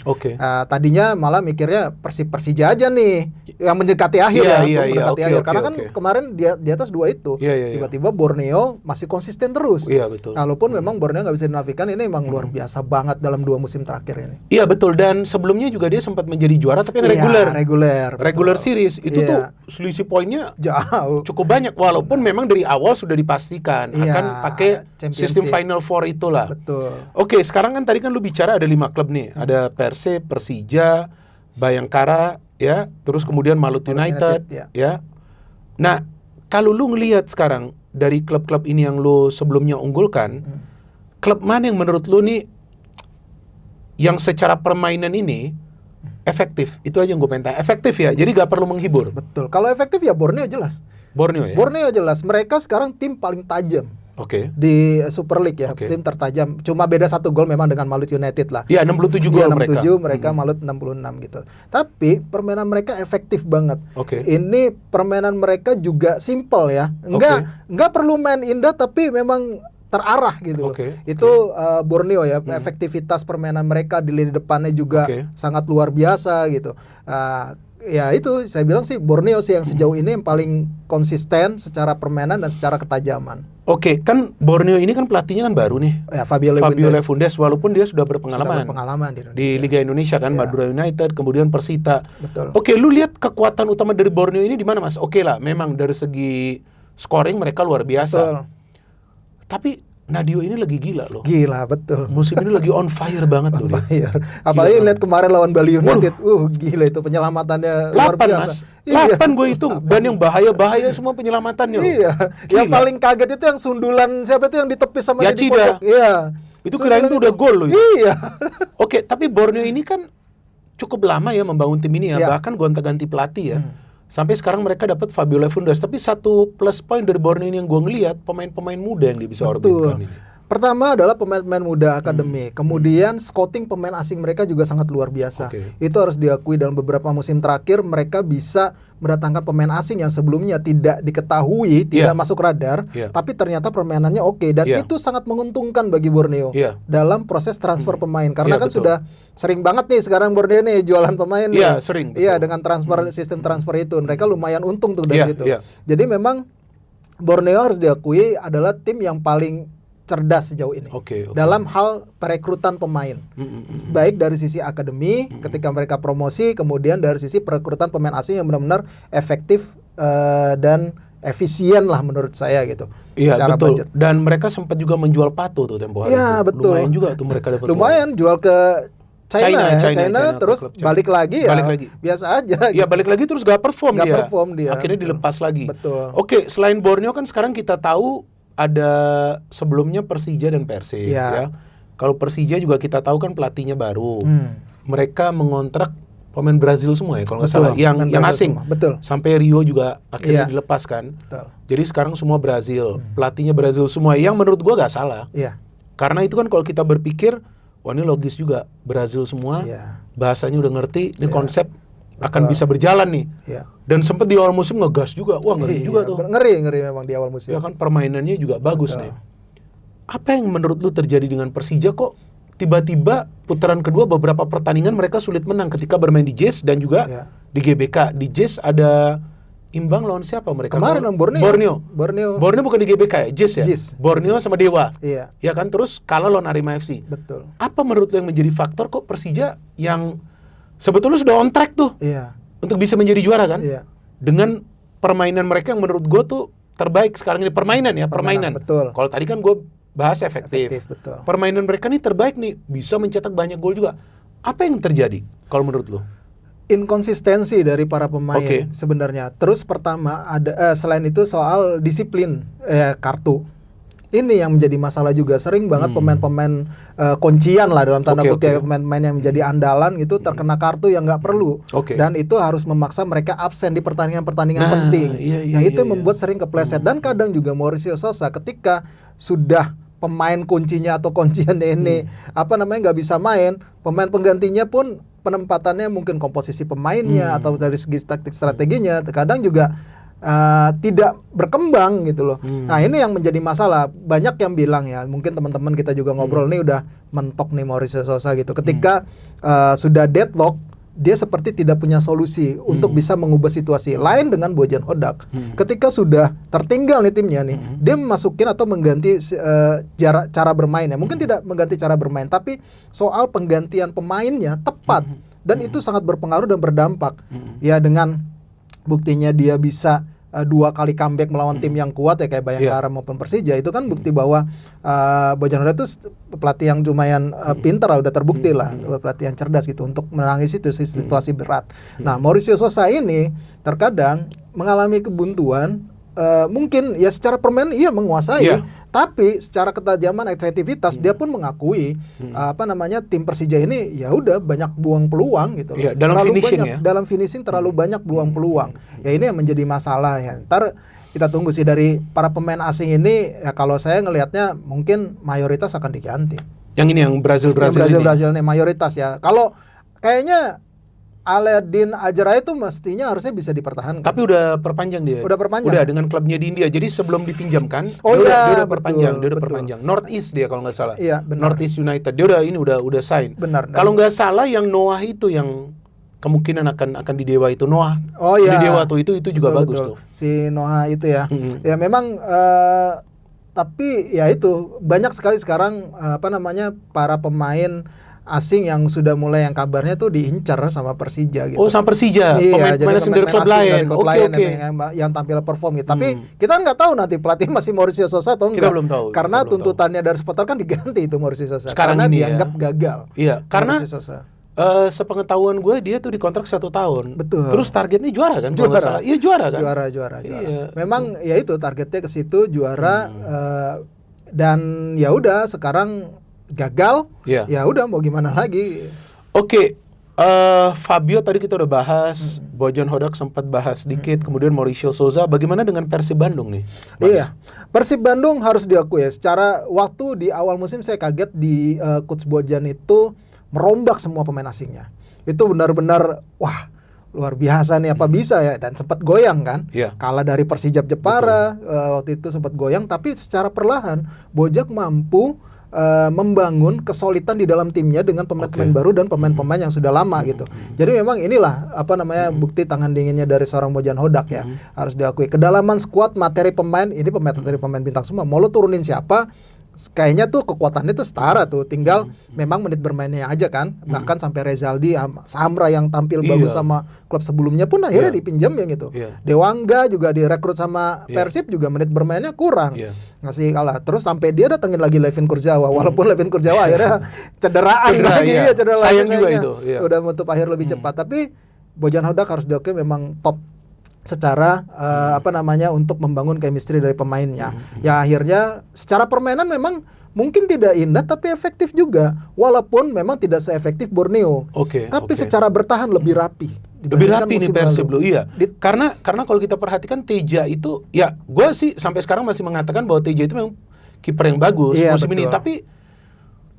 Tadinya malah mikirnya Persija aja nih yang mendekati akhir mendekati akhir karena kan kemarin di atas 2 itu tiba-tiba Borneo masih konsisten terus. Walaupun memang Borneo nggak bisa dinafikan, ini memang luar biasa banget dalam 2 musim terakhir ini.
Iya betul, dan sebelumnya juga dia sempat menjadi juara tapi yang regular series itu tuh selisih poinnya
jauh,
cukup banyak walaupun memang dari awal sudah dipastikan akan pakai sistem Final Four itulah.
Betul.
Oke, sekarang kan tadi kan lu bicara ada 5 klub nih, ada Persib, Persija, Bayangkara, ya, terus kemudian Malut United, ya. Nah, kalau lu ngelihat sekarang dari klub-klub ini yang lu sebelumnya unggulkan, klub mana yang menurut lu nih yang secara permainan ini efektif? Itu aja yang gue pengen tanya. Efektif ya, jadi gak perlu menghibur.
Betul. Kalau efektif ya Borneo jelas.
Borneo ya?
Borneo jelas. Mereka sekarang tim paling tajam. Di Super League ya, tim tertajam. Cuma beda 1 gol memang dengan Malut United lah.
Iya, 67 gol mereka.
67, mereka Malut 66 gitu. Tapi permainan mereka efektif banget. Ini permainan mereka juga simple ya. Enggak perlu main indah tapi memang terarah gitu loh. Itu Borneo ya, efektivitas permainan mereka di lini depannya juga sangat luar biasa gitu. Ya itu saya bilang sih Borneo sih yang sejauh ini yang paling konsisten secara permainan dan secara ketajaman.
Kan Borneo ini kan pelatihnya kan baru nih.
Ya, Fabio
Lefundes walaupun dia sudah berpengalaman
di
Liga Indonesia kan, Madura United, kemudian Persita.
Betul.
Lu lihat kekuatan utama dari Borneo ini di mana, Mas? Lah, memang dari segi scoring mereka luar biasa.
Betul.
Tapi Nadio ini lagi gila loh.
Gila, betul.
Musim ini lagi on fire banget loh.
Apalagi lihat kemarin lawan Bali United. Gila itu penyelamatannya luar biasa.
8 gue hitung. Dan yang bahaya-bahaya semua penyelamatannya loh.
Iya. Yang paling kaget itu yang sundulan siapa itu yang ditepis sama dia di pojok. Iya.
Itu kirain itu udah gol loh.
Iya.
Tapi Borneo ini kan cukup lama ya membangun tim ini ya. Bahkan gonta-ganti pelatih ya. Sampai sekarang mereka dapat Fabio Lefundes. Tapi satu plus point dari Borneo ini yang gue ngelihat, pemain-pemain muda yang dia bisa orbitkan ini.
Pertama adalah pemain-pemain muda akademi. Kemudian scouting pemain asing mereka juga sangat luar biasa. Itu harus diakui, dalam beberapa musim terakhir mereka bisa mendatangkan pemain asing yang sebelumnya tidak diketahui, tidak masuk radar, tapi ternyata permainannya dan itu sangat menguntungkan bagi Borneo dalam proses transfer pemain. Karena kan sudah sering banget nih sekarang Borneo nih jualan pemain.
Sering.
Iya, dengan sistem transfer itu mereka lumayan untung tuh dari situ. Jadi memang Borneo harus diakui adalah tim yang paling cerdas sejauh ini dalam hal perekrutan pemain, baik dari sisi akademi ketika mereka promosi, kemudian dari sisi perekrutan pemain asing yang benar-benar efektif dan efisien lah menurut saya gitu.
Iya betul. Budget. Dan mereka sempat juga menjual Pato tuh tempo hari.
Iya betul.
Lumayan juga tuh mereka dapat.
Lumayan jual ke China terus balik lagi ya. Biasa aja.
Iya balik lagi terus gak perform
dia.
Akhirnya dilepas lagi.
Betul.
Selain Borneo kan sekarang kita tahu ada sebelumnya Persija dan Persib ya. Kalau Persija juga kita tahu kan pelatihnya baru. Mereka mengontrak pemain Brazil semua ya kalau nggak salah, yang asing.
Betul.
Sampai Rio juga akhirnya dilepas kan. Jadi sekarang semua Brazil, pelatihnya Brazil semua. Yang menurut gua nggak salah. Karena itu kan kalau kita berpikir, wah ini logis juga, Brazil semua, bahasanya udah ngerti, ini konsep akan bisa berjalan nih. Dan sempat di awal musim ngegas juga. Wah ngeri juga tuh.
Ngeri memang di awal musim.
Ya kan permainannya juga bagus nih. Apa yang menurut lu terjadi dengan Persija kok tiba-tiba putaran kedua beberapa pertandingan mereka sulit menang ketika bermain di JES dan juga di GBK. Di JES ada imbang lawan siapa mereka?
Kemarin
Borneo bukan di GBK ya? JES ya? Borneo sama Dewa. Ya kan, terus kalah lawan Arema FC.
Betul.
Apa menurut lu yang menjadi faktor kok Persija yang sebetulnya sudah on track tuh untuk bisa menjadi juara kan? Dengan permainan mereka yang menurut gue tuh terbaik sekarang ini. Permainan.
Betul.
Kalau tadi kan gue bahas efektif.
Betul.
Permainan mereka nih terbaik nih, bisa mencetak banyak gol juga. Apa yang terjadi kalau menurut lo?
Inkonsistensi dari para pemain sebenarnya. Terus pertama ada selain itu soal disiplin kartu. Ini yang menjadi masalah juga. Sering banget pemain-pemain kuncian lah dalam tanda kutip, pemain-pemain yang menjadi andalan gitu terkena kartu yang nggak perlu. Dan itu harus memaksa mereka absen di pertandingan-pertandingan penting. Itu membuat sering kepleset. Dan kadang juga Mauricio Sousa ketika sudah pemain kuncinya atau kunciannya ini nggak bisa main, pemain penggantinya pun penempatannya mungkin komposisi pemainnya atau dari segi taktik strateginya kadang juga tidak berkembang gitu loh. Nah ini yang menjadi masalah. Banyak yang bilang ya, mungkin teman-teman kita juga ngobrol nih udah mentok nih Mauricio Sousa gitu. Ketika sudah deadlock dia seperti tidak punya solusi untuk bisa mengubah situasi. Lain dengan Bojan Hodak. Ketika sudah tertinggal nih timnya nih, dia masukin atau mengganti cara bermainnya. Mungkin tidak mengganti cara bermain, tapi soal penggantian pemainnya tepat. Dan itu sangat berpengaruh dan berdampak. Ya dengan buktinya dia bisa 2 kali comeback melawan tim yang kuat ya kayak Bayangkara maupun Persija, itu kan bukti bahwa Bojan Hodak itu pelatih yang lumayan pintar, udah terbukti lah, pelatih yang cerdas gitu untuk menangis itu situasi berat. Nah, Mauricio Sosa ini terkadang mengalami kebuntuan. Mungkin ya secara permainan iya menguasai, tapi secara ketajaman efektivitas dia pun mengakui tim Persija ini ya udah banyak buang peluang gitu.
Dalam finishing
dalam finishing terlalu banyak buang peluang. Ya ini yang menjadi masalah ya. Ntar kita tunggu sih dari para pemain asing ini, ya kalau saya ngelihatnya mungkin mayoritas akan diganti.
Yang ini yang Brazil
nih mayoritas ya. Kalau kayaknya Aladin Ajrai itu mestinya harusnya bisa dipertahankan.
Tapi udah perpanjang dia.
Udah perpanjang.
Udah dengan klubnya di India. Jadi sebelum dipinjamkan, dia udah perpanjang. Northeast dia kalau nggak salah.
Iya, benar.
Northeast United. Dia udah sign.
Benar.
Kalau nggak salah yang Noah itu yang kemungkinan akan di Dewa itu Noah.
Di
Dewa tuh itu juga bagus tuh.
Si Noah itu ya. Ya memang tapi ya itu banyak sekali sekarang para pemain asing yang sudah mulai yang kabarnya tuh diincar sama Persija gitu.
Oh, sama Persija. Pemain asing dari klub lain. Oke.
Yang tampil perform gitu. Tapi kita nggak tahu nanti pelatih masih Mauricio Sosa atau enggak.
Kita belum tahu.
Karena tuntutannya dari supporter kan diganti itu Mauricio Sosa.
Sekarang
karena
ini
dianggap gagal.
Iya, karena sepengetahuan gue dia tuh dikontrak 1 tahun.
Betul.
Terus targetnya juara kan?
Juara.
Iya juara kan?
Juara.
Iya.
Memang ya itu targetnya ke situ juara dan ya udah sekarang gagal, ya udah mau gimana lagi.
Oke, Fabio tadi kita udah bahas, Bojan Hodak sempat bahas sedikit, kemudian Mauricio Souza. Bagaimana dengan Persib Bandung nih, Mas?
Iya, Persib Bandung harus diakui ya. Secara waktu di awal musim saya kaget di Coach Bojan itu merombak semua pemain asingnya. Itu benar-benar wah luar biasa nih apa bisa ya, dan sempat goyang kan. Kalah dari Persijap Jepara waktu itu sempat goyang, tapi secara perlahan Bojan mampu membangun kesulitan di dalam timnya dengan pemain-pemain baru dan pemain-pemain yang sudah lama gitu. Jadi memang inilah bukti tangan dinginnya dari seorang Bojan Hodak ya. Harus diakui. Kedalaman skuad, materi pemain, ini pemain bintang semua. Mau lo turunin siapa? Kayaknya tuh kekuatannya tuh setara tuh, tinggal memang menit bermainnya aja kan. Bahkan sampai Rezaldi, Samra yang tampil bagus sama klub sebelumnya pun akhirnya dipinjam ya gitu. Dewangga juga direkrut sama Persib juga menit bermainnya kurang. Ngasih kalah. Terus sampai dia datengin lagi Levin Kurzawa, walaupun Levin Kurzawa akhirnya cedera
sayang juga itu.
Udah menutup akhir lebih cepat, tapi Bojan Hodak harus diakui memang top secara untuk membangun chemistry dari pemainnya. Ya akhirnya secara permainan memang mungkin tidak indah tapi efektif juga, walaupun memang tidak seefektif Borneo. Tapi secara bertahan lebih rapi.
Lebih rapi nih Persib lo, iya. Karena kalau kita perhatikan Teja itu, ya gue sih sampai sekarang masih mengatakan bahwa Teja itu memang kiper yang bagus musim ini, tapi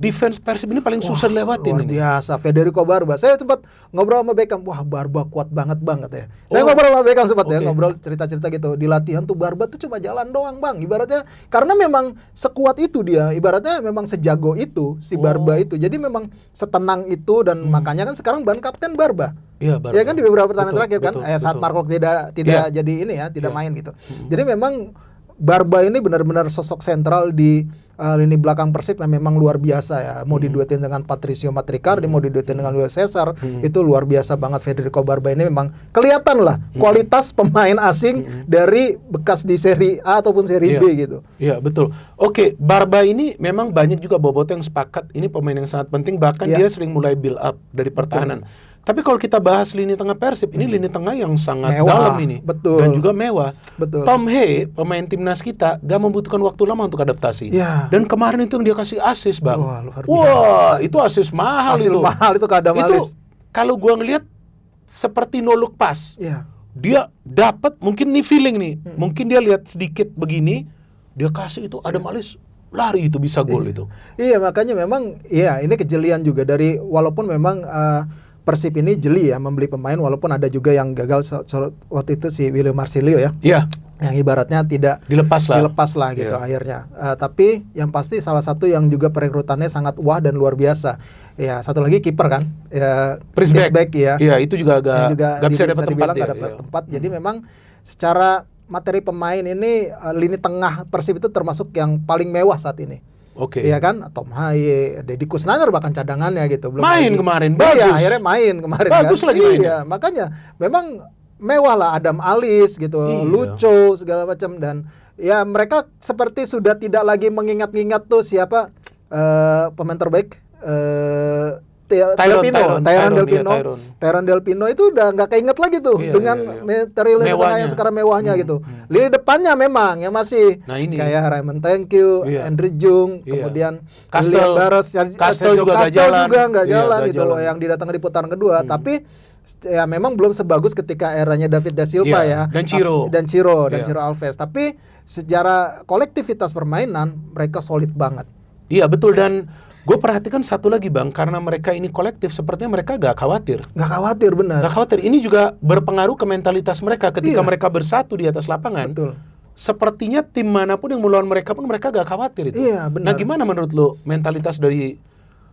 defense Persib ini paling susah dilewatin.
Luar biasa, Federico Barba. Saya sempat ngobrol sama Beckham, wah Barba kuat banget ya. Saya ngobrol sama Beckham sempat ngobrol cerita-cerita gitu. Di latihan tuh Barba tuh cuma jalan doang bang, ibaratnya. Karena memang sekuat itu dia, ibaratnya memang sejago itu si Barba itu. Jadi memang setenang itu dan makanya kan sekarang ban kapten Barba.
Iya, Barba.
Ya kan di beberapa pertandingan terakhir kan, saat Marco tidak jadi ini ya, tidak main gitu. Jadi memang Barba ini benar-benar sosok sentral di lini belakang Persib yang memang luar biasa ya. Mau diduetin dengan Patricio Matricardi, mau diduetin dengan Luis Cesar, itu luar biasa banget. Federico Barba ini memang kelihatan lah kualitas pemain asing dari bekas di Serie A ataupun Serie B gitu.
Iya, betul. Oke, Barba ini memang banyak juga boboto yang sepakat ini pemain yang sangat penting, bahkan dia sering mulai build up dari pertahanan. Tapi kalau kita bahas lini tengah Persib, ini lini tengah yang sangat dalam ini.
Betul.
Dan juga mewah.
Betul.
Tom Hey, pemain timnas kita, gak membutuhkan waktu lama untuk adaptasi. Dan kemarin itu yang dia kasih assist, Bang. Wah, itu assist mahal itu.
Mahal itu kadang malis.
Kalau gua ngelihat seperti no look pass. Dia dapat, mungkin nih feeling nih. Mungkin dia lihat sedikit begini, dia kasih itu ada malis. Lari itu bisa gol itu.
Iya, makanya memang ini kejelian juga dari, walaupun memang Persib ini jeli ya membeli pemain, walaupun ada juga yang gagal waktu itu si William Marsilio ya.
Iya.
yang ibaratnya tidak
dilepas lah
gitu akhirnya. Tapi yang pasti salah satu yang juga perekrutannya sangat wah dan luar biasa. Ya, satu lagi kiper kan. Ya,
Back
ya.
Iya, itu juga agak
bisa
dapat tempat
nggak dapat tempat. Jadi memang secara materi pemain ini lini tengah Persib itu termasuk yang paling mewah saat ini.
Oke.
Iya kan, Tom Haye, Deddy Kusnandar bahkan cadangannya gitu.
Belum main lagi. Kemarin, bagus.
Iya, akhirnya main kemarin
bagus
kan.
Lagi mainnya.
Iya, makanya memang mewah lah, Adam Alis gitu, Lucho segala macam, dan ya mereka seperti sudah tidak lagi mengingat-ingat tuh siapa pemain terbaik Tyron Del Pino itu udah nggak keinget lagi tuh dengan material tengah yang sekarang mewahnya gitu. Lini depannya memang yang masih kayak Raymond Thank You, Andrew Jung, kemudian William Barros,
Castle juga
nggak jalan gitu loh, yang didatangkan di putaran kedua. Tapi ya memang belum sebagus ketika eranya David Da Silva
dan Ciro
Alves. Tapi secara kolektivitas permainan mereka solid banget.
Iya betul, dan gue perhatikan satu lagi Bang, karena mereka ini kolektif, sepertinya mereka gak khawatir.
Benar.
Gak khawatir. Ini juga berpengaruh ke mentalitas mereka ketika mereka bersatu di atas lapangan.
Betul.
Sepertinya tim manapun yang melawan mereka pun mereka gak khawatir itu.
Iya, benar.
Nah gimana menurut lo mentalitas dari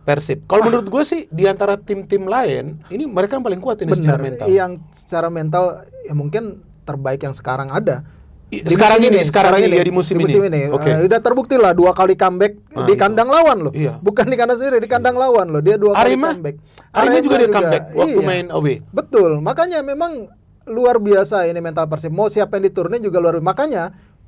Persib? Kalau menurut gue sih di antara tim-tim lain ini mereka yang paling kuat ini secara mental.
Yang secara mental ya mungkin terbaik yang sekarang ada.
Sekarang ini ya di musim ini.
Udah terbukti lah 2 kali comeback di kandang lawan loh. Bukan di kandang sendiri, di kandang lawan loh. Dia 2 kali comeback.
Arema juga dia comeback waktu main away.
Betul. Makanya memang luar biasa ini mental Persib. Mau siapa yang diturunin juga luar biasa. Makanya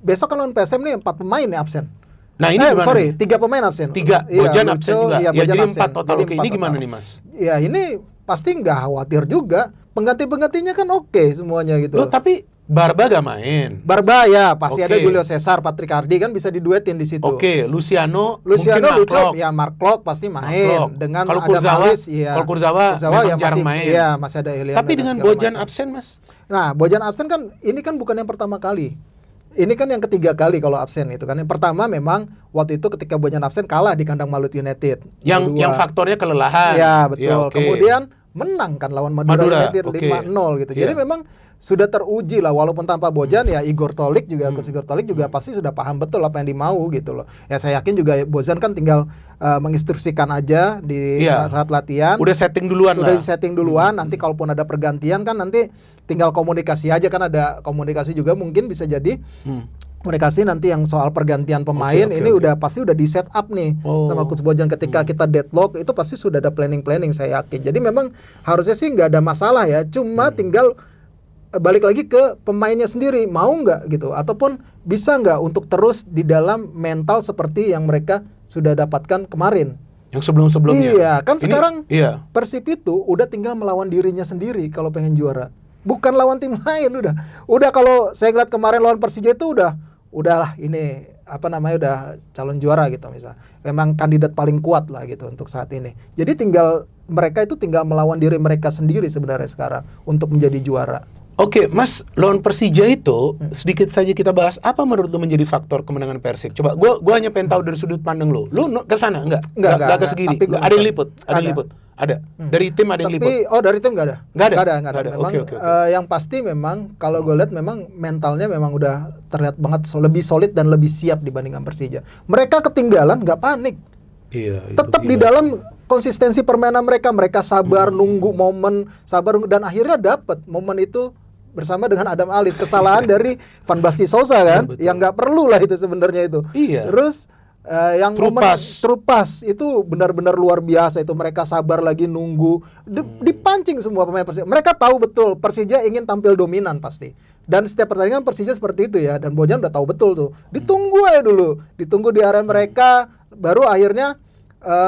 besok kan lawan PSM nih 4 pemain nih absen.
Nah ini
3 pemain absen.
3, Bojan absen juga.
Ya
jadi 4 total. Oke, ini gimana nih Mas?
Ya ini pasti nggak khawatir juga. Pengganti-penggantinya kan oke semuanya gitu.
Loh, tapi Barba gak main.
Barba ya pasti ada Julio Cesar, Patrick Hardy kan bisa diduetin di situ.
Luciano
Lucu, ya Mark Klok pasti main dengan
kalau
Adam Alis,
kalau Kurzawa memang jarang main.
Iya, masih ada Elian.
Tapi dengan Bojan absen, Mas.
Nah, Bojan absen kan ini kan bukan yang pertama kali. Ini kan yang ketiga kali kalau absen itu kan. Yang pertama memang waktu itu ketika Bojan absen kalah di kandang Malut United.
Yang faktornya kelelahan.
Ya, betul. Kemudian menang kan lawan Madura United 5-0 gitu. Jadi memang sudah teruji lah, walaupun tanpa Bojan ya Igor Tolik juga pasti sudah paham betul apa yang dimau gitu loh. Ya saya yakin juga Bojan kan tinggal menginstruksikan aja di saat latihan.
Udah setting duluan.
Nanti kalaupun ada pergantian kan nanti tinggal komunikasi aja, kan ada komunikasi juga mungkin bisa jadi. Komunikasi nanti yang soal pergantian pemain udah pasti udah di set up nih sama Coach Bojan ketika kita deadlock itu pasti sudah ada planning saya yakin. Jadi memang harusnya sih nggak ada masalah ya, cuma tinggal balik lagi ke pemainnya sendiri mau nggak gitu, ataupun bisa nggak untuk terus di dalam mental seperti yang mereka sudah dapatkan kemarin.
Yang sebelum-sebelumnya.
Iya kan sekarang Persib itu udah tinggal melawan dirinya sendiri kalau pengen juara, bukan lawan tim lain. Udah kalau saya lihat kemarin lawan Persija itu udahlah ini udah calon juara gitu misal. Memang kandidat paling kuat lah gitu untuk saat ini. Jadi mereka itu tinggal melawan diri mereka sendiri sebenarnya sekarang untuk menjadi juara.
Oke, Mas, lawan Persija itu sedikit saja kita bahas. Apa menurut lu menjadi faktor kemenangan Persib? Coba, gua hanya pengen tahu dari sudut pandang lu. Lu ke sana enggak ke segini? Ada yang liput? Ada. Dari tim ada yang liput?
Dari tim enggak ada. Enggak ada. Memang
okay.
Yang pasti memang kalau gue lihat memang mentalnya memang udah terlihat banget lebih solid dan lebih siap dibandingkan Persija. Mereka ketinggalan enggak panik.
Iya.
Tetap di dalam konsistensi permainan mereka sabar nunggu momen, dan akhirnya dapat momen itu bersama dengan Adam Alis. Kesalahan dari Van Basten Sosa kan, yang nggak perlu lah itu sebenarnya itu.
Iya.
Terus yang Trupas itu benar-benar luar biasa itu, mereka sabar lagi nunggu, dipancing semua pemain Persija. Mereka tahu betul Persija ingin tampil dominan pasti. Dan setiap pertandingan Persija seperti itu ya, dan Bojan udah tahu betul tuh. Ditunggu aja dulu, ditunggu di area mereka, baru akhirnya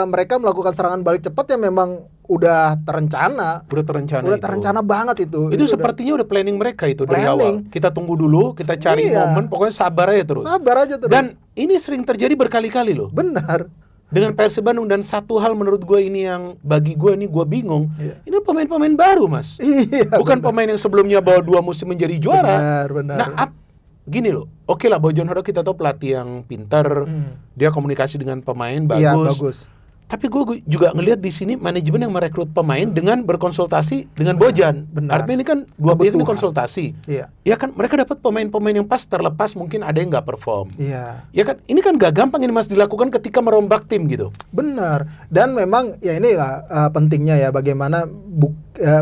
mereka melakukan serangan balik cepat yang memang udah terencana. Udah terencana banget itu.
Itu sepertinya udah planning mereka itu dari awal. Kita tunggu dulu, kita cari momen, pokoknya sabar aja terus. Dan ini sering terjadi berkali-kali loh.
Benar.
Dengan Persib Bandung, dan satu hal menurut gue ini yang bagi gue ini gue bingung. Ini pemain-pemain baru, Mas. Bukan pemain yang sebelumnya bawa 2 musim menjadi juara.
Benar.
Nah, gini loh. Oke lah, Bojan Hodo kita tahu pelatih yang pintar. Dia komunikasi dengan pemain bagus. Tapi gue juga ngelihat di sini manajemen yang merekrut pemain dengan berkonsultasi dengan Bojan.
Benar.
Artinya ini kan dua pihak ini konsultasi.
Iya.
Ya kan mereka dapat pemain-pemain yang pas, terlepas mungkin ada yang nggak perform.
Iya.
Ya kan ini kan gak gampang ini Mas dilakukan ketika merombak tim gitu.
Benar. Dan memang ya inilah pentingnya ya bagaimana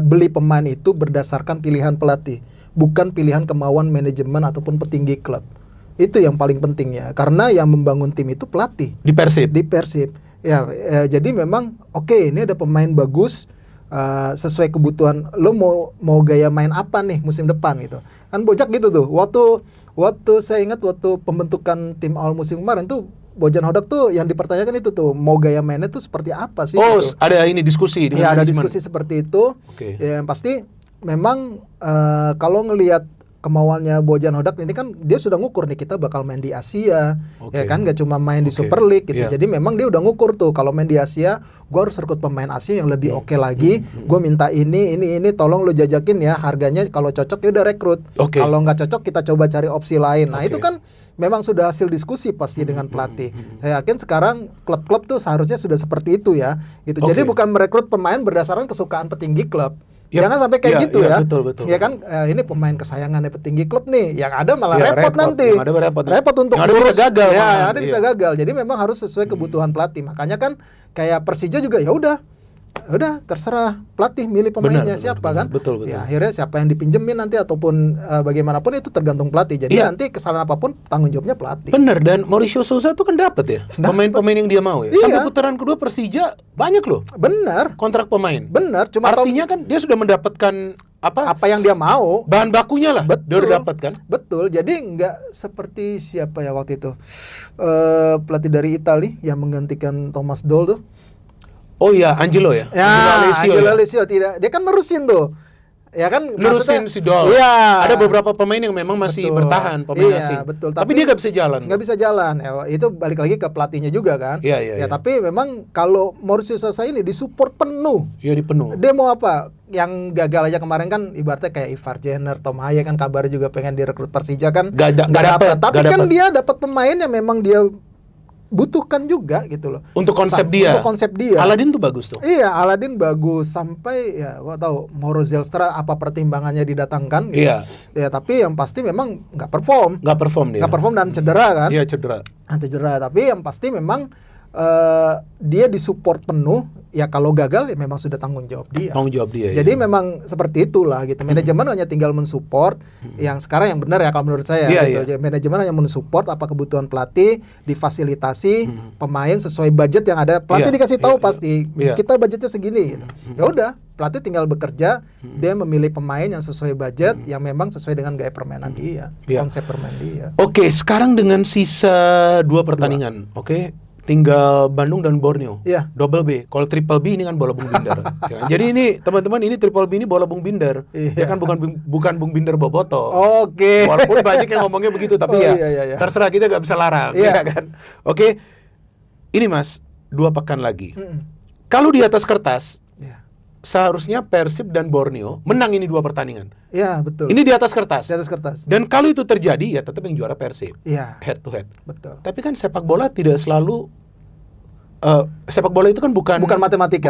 beli pemain itu berdasarkan pilihan pelatih, bukan pilihan kemauan manajemen ataupun petinggi klub. Itu yang paling penting ya. Karena yang membangun tim itu pelatih.
Di Persib.
Ya, jadi memang oke, ini ada pemain bagus sesuai kebutuhan. Lo mau gaya main apa nih musim depan gitu. Kan Bojak gitu tuh. Waktu saya ingat waktu pembentukan tim awal musim kemarin tuh Bojan Hodak tuh yang dipertanyakan itu tuh mau gaya mainnya tuh seperti apa sih?
Oh,
gitu.
ada ini diskusi.
Ya, ada diskusi seperti itu.
Okay.
Ya, yang pasti memang kalau ngelihat kemauannya Bojan Hodak ini kan dia sudah ngukur nih kita bakal main di Asia, ya kan nggak cuma main di Super League gitu. Jadi memang dia udah ngukur tuh kalau main di Asia, gua harus rekrut pemain Asia yang lebih oke lagi. Gua minta ini, tolong lu jajakin ya harganya kalau cocok ya udah rekrut. Kalau nggak cocok kita coba cari opsi lain. Nah itu kan memang sudah hasil diskusi pasti dengan pelatih. Saya yakin sekarang klub-klub tuh seharusnya sudah seperti itu ya. Gitu. Jadi bukan merekrut pemain berdasarkan kesukaan petinggi klub. Jangan sampai kayak gitu ya.
Betul.
Ya kan ini pemain kesayangannya petinggi klub nih, yang ada malah repot nanti. Repot untuk
ngurus, bisa gagal.
Ya, ada bisa gagal. Jadi memang harus sesuai kebutuhan pelatih. Makanya kan kayak Persija juga ya udah terserah pelatih milih pemainnya siapa kan.
Betul.
Ya akhirnya siapa yang dipinjemin nanti ataupun bagaimanapun itu tergantung pelatih. Jadi nanti kesalahan apapun tanggung jawabnya pelatih.
Bener, dan Mauricio Sousa tuh kan dapat ya pemain-pemain yang dia mau ya. Sampai putaran kedua Persija banyak loh.
Bener.
Kontrak pemain.
Bener. Cuma
artinya kan dia sudah mendapatkan apa
yang dia mau,
bahan bakunya lah.
Betul.
Dia udah dapat kan.
Betul. Jadi nggak seperti siapa ya waktu itu pelatih dari Italia yang menggantikan Thomas Doll tuh.
Oh iya, Angelo ya?
Angelo Alessio tidak. Dia kan nerusin tuh. Ya kan
nerusin si Doll.
Iya.
Ada beberapa pemain yang memang masih bertahan pemain asing.
Betul.
Tapi dia nggak bisa jalan.
Nggak bisa jalan. Ya, itu balik lagi ke pelatihnya juga kan.
Iya.
Tapi memang kalau Mauricio Sousa ini disupport penuh.
Iya, dipenuh.
Dia mau apa? Yang gagal aja kemarin kan ibaratnya kayak Ivar Jenner, Tom Haye kan kabarnya juga pengen direkrut Persija kan. Nggak dapat. Tapi kan dia dapat pemain yang memang dia butuhkan juga gitu loh.
Untuk konsep dia. Aladin tuh bagus tuh.
Iya, Aladin bagus sampai ya gua tahu Mauro Zelstra apa pertimbangannya didatangkan gitu.
Iya.
Ya tapi yang pasti memang nggak perform dia. Nggak perform dan cedera kan?
Iya, cedera.
Tapi yang pasti memang dia disupport penuh. Ya kalau gagal ya memang sudah tanggung jawab dia. Jadi memang seperti itulah gitu. Manajemen hanya tinggal mensupport yang sekarang yang benar ya kalau menurut saya gitu. Jadi manajemen hanya mensupport apa kebutuhan pelatih, difasilitasi pemain sesuai budget yang ada. Pelatih dikasih tahu pasti kita budgetnya segini gitu. Ya udah, pelatih tinggal bekerja, dia memilih pemain yang sesuai budget yang memang sesuai dengan gaya permainan dia, konsep permainan dia.
Oke, sekarang dengan sisa 2 pertandingan. Oke. Tinggal Bandung dan Borneo. Double B. Kalau triple B ini kan bola Bung Binder. Ya kan? Jadi ini teman-teman ini triple B ini bola Bung Binder. Ya kan bukan Bung Binder Boboto.
Oke.
Walaupun banyak yang ngomongnya begitu tapi terserah, kita nggak bisa larang, ya kan. Oke. Ini Mas, 2 pekan lagi. Kalau di atas kertas seharusnya Persib dan Borneo menang ini 2 pertandingan.
Iya, betul.
Ini di atas kertas.
Di atas kertas.
Dan kalau itu terjadi ya tetap yang juara Persib.
Iya.
Head to head.
Betul.
Tapi kan sepak bola tidak selalu sepak bola itu kan bukan
matematika.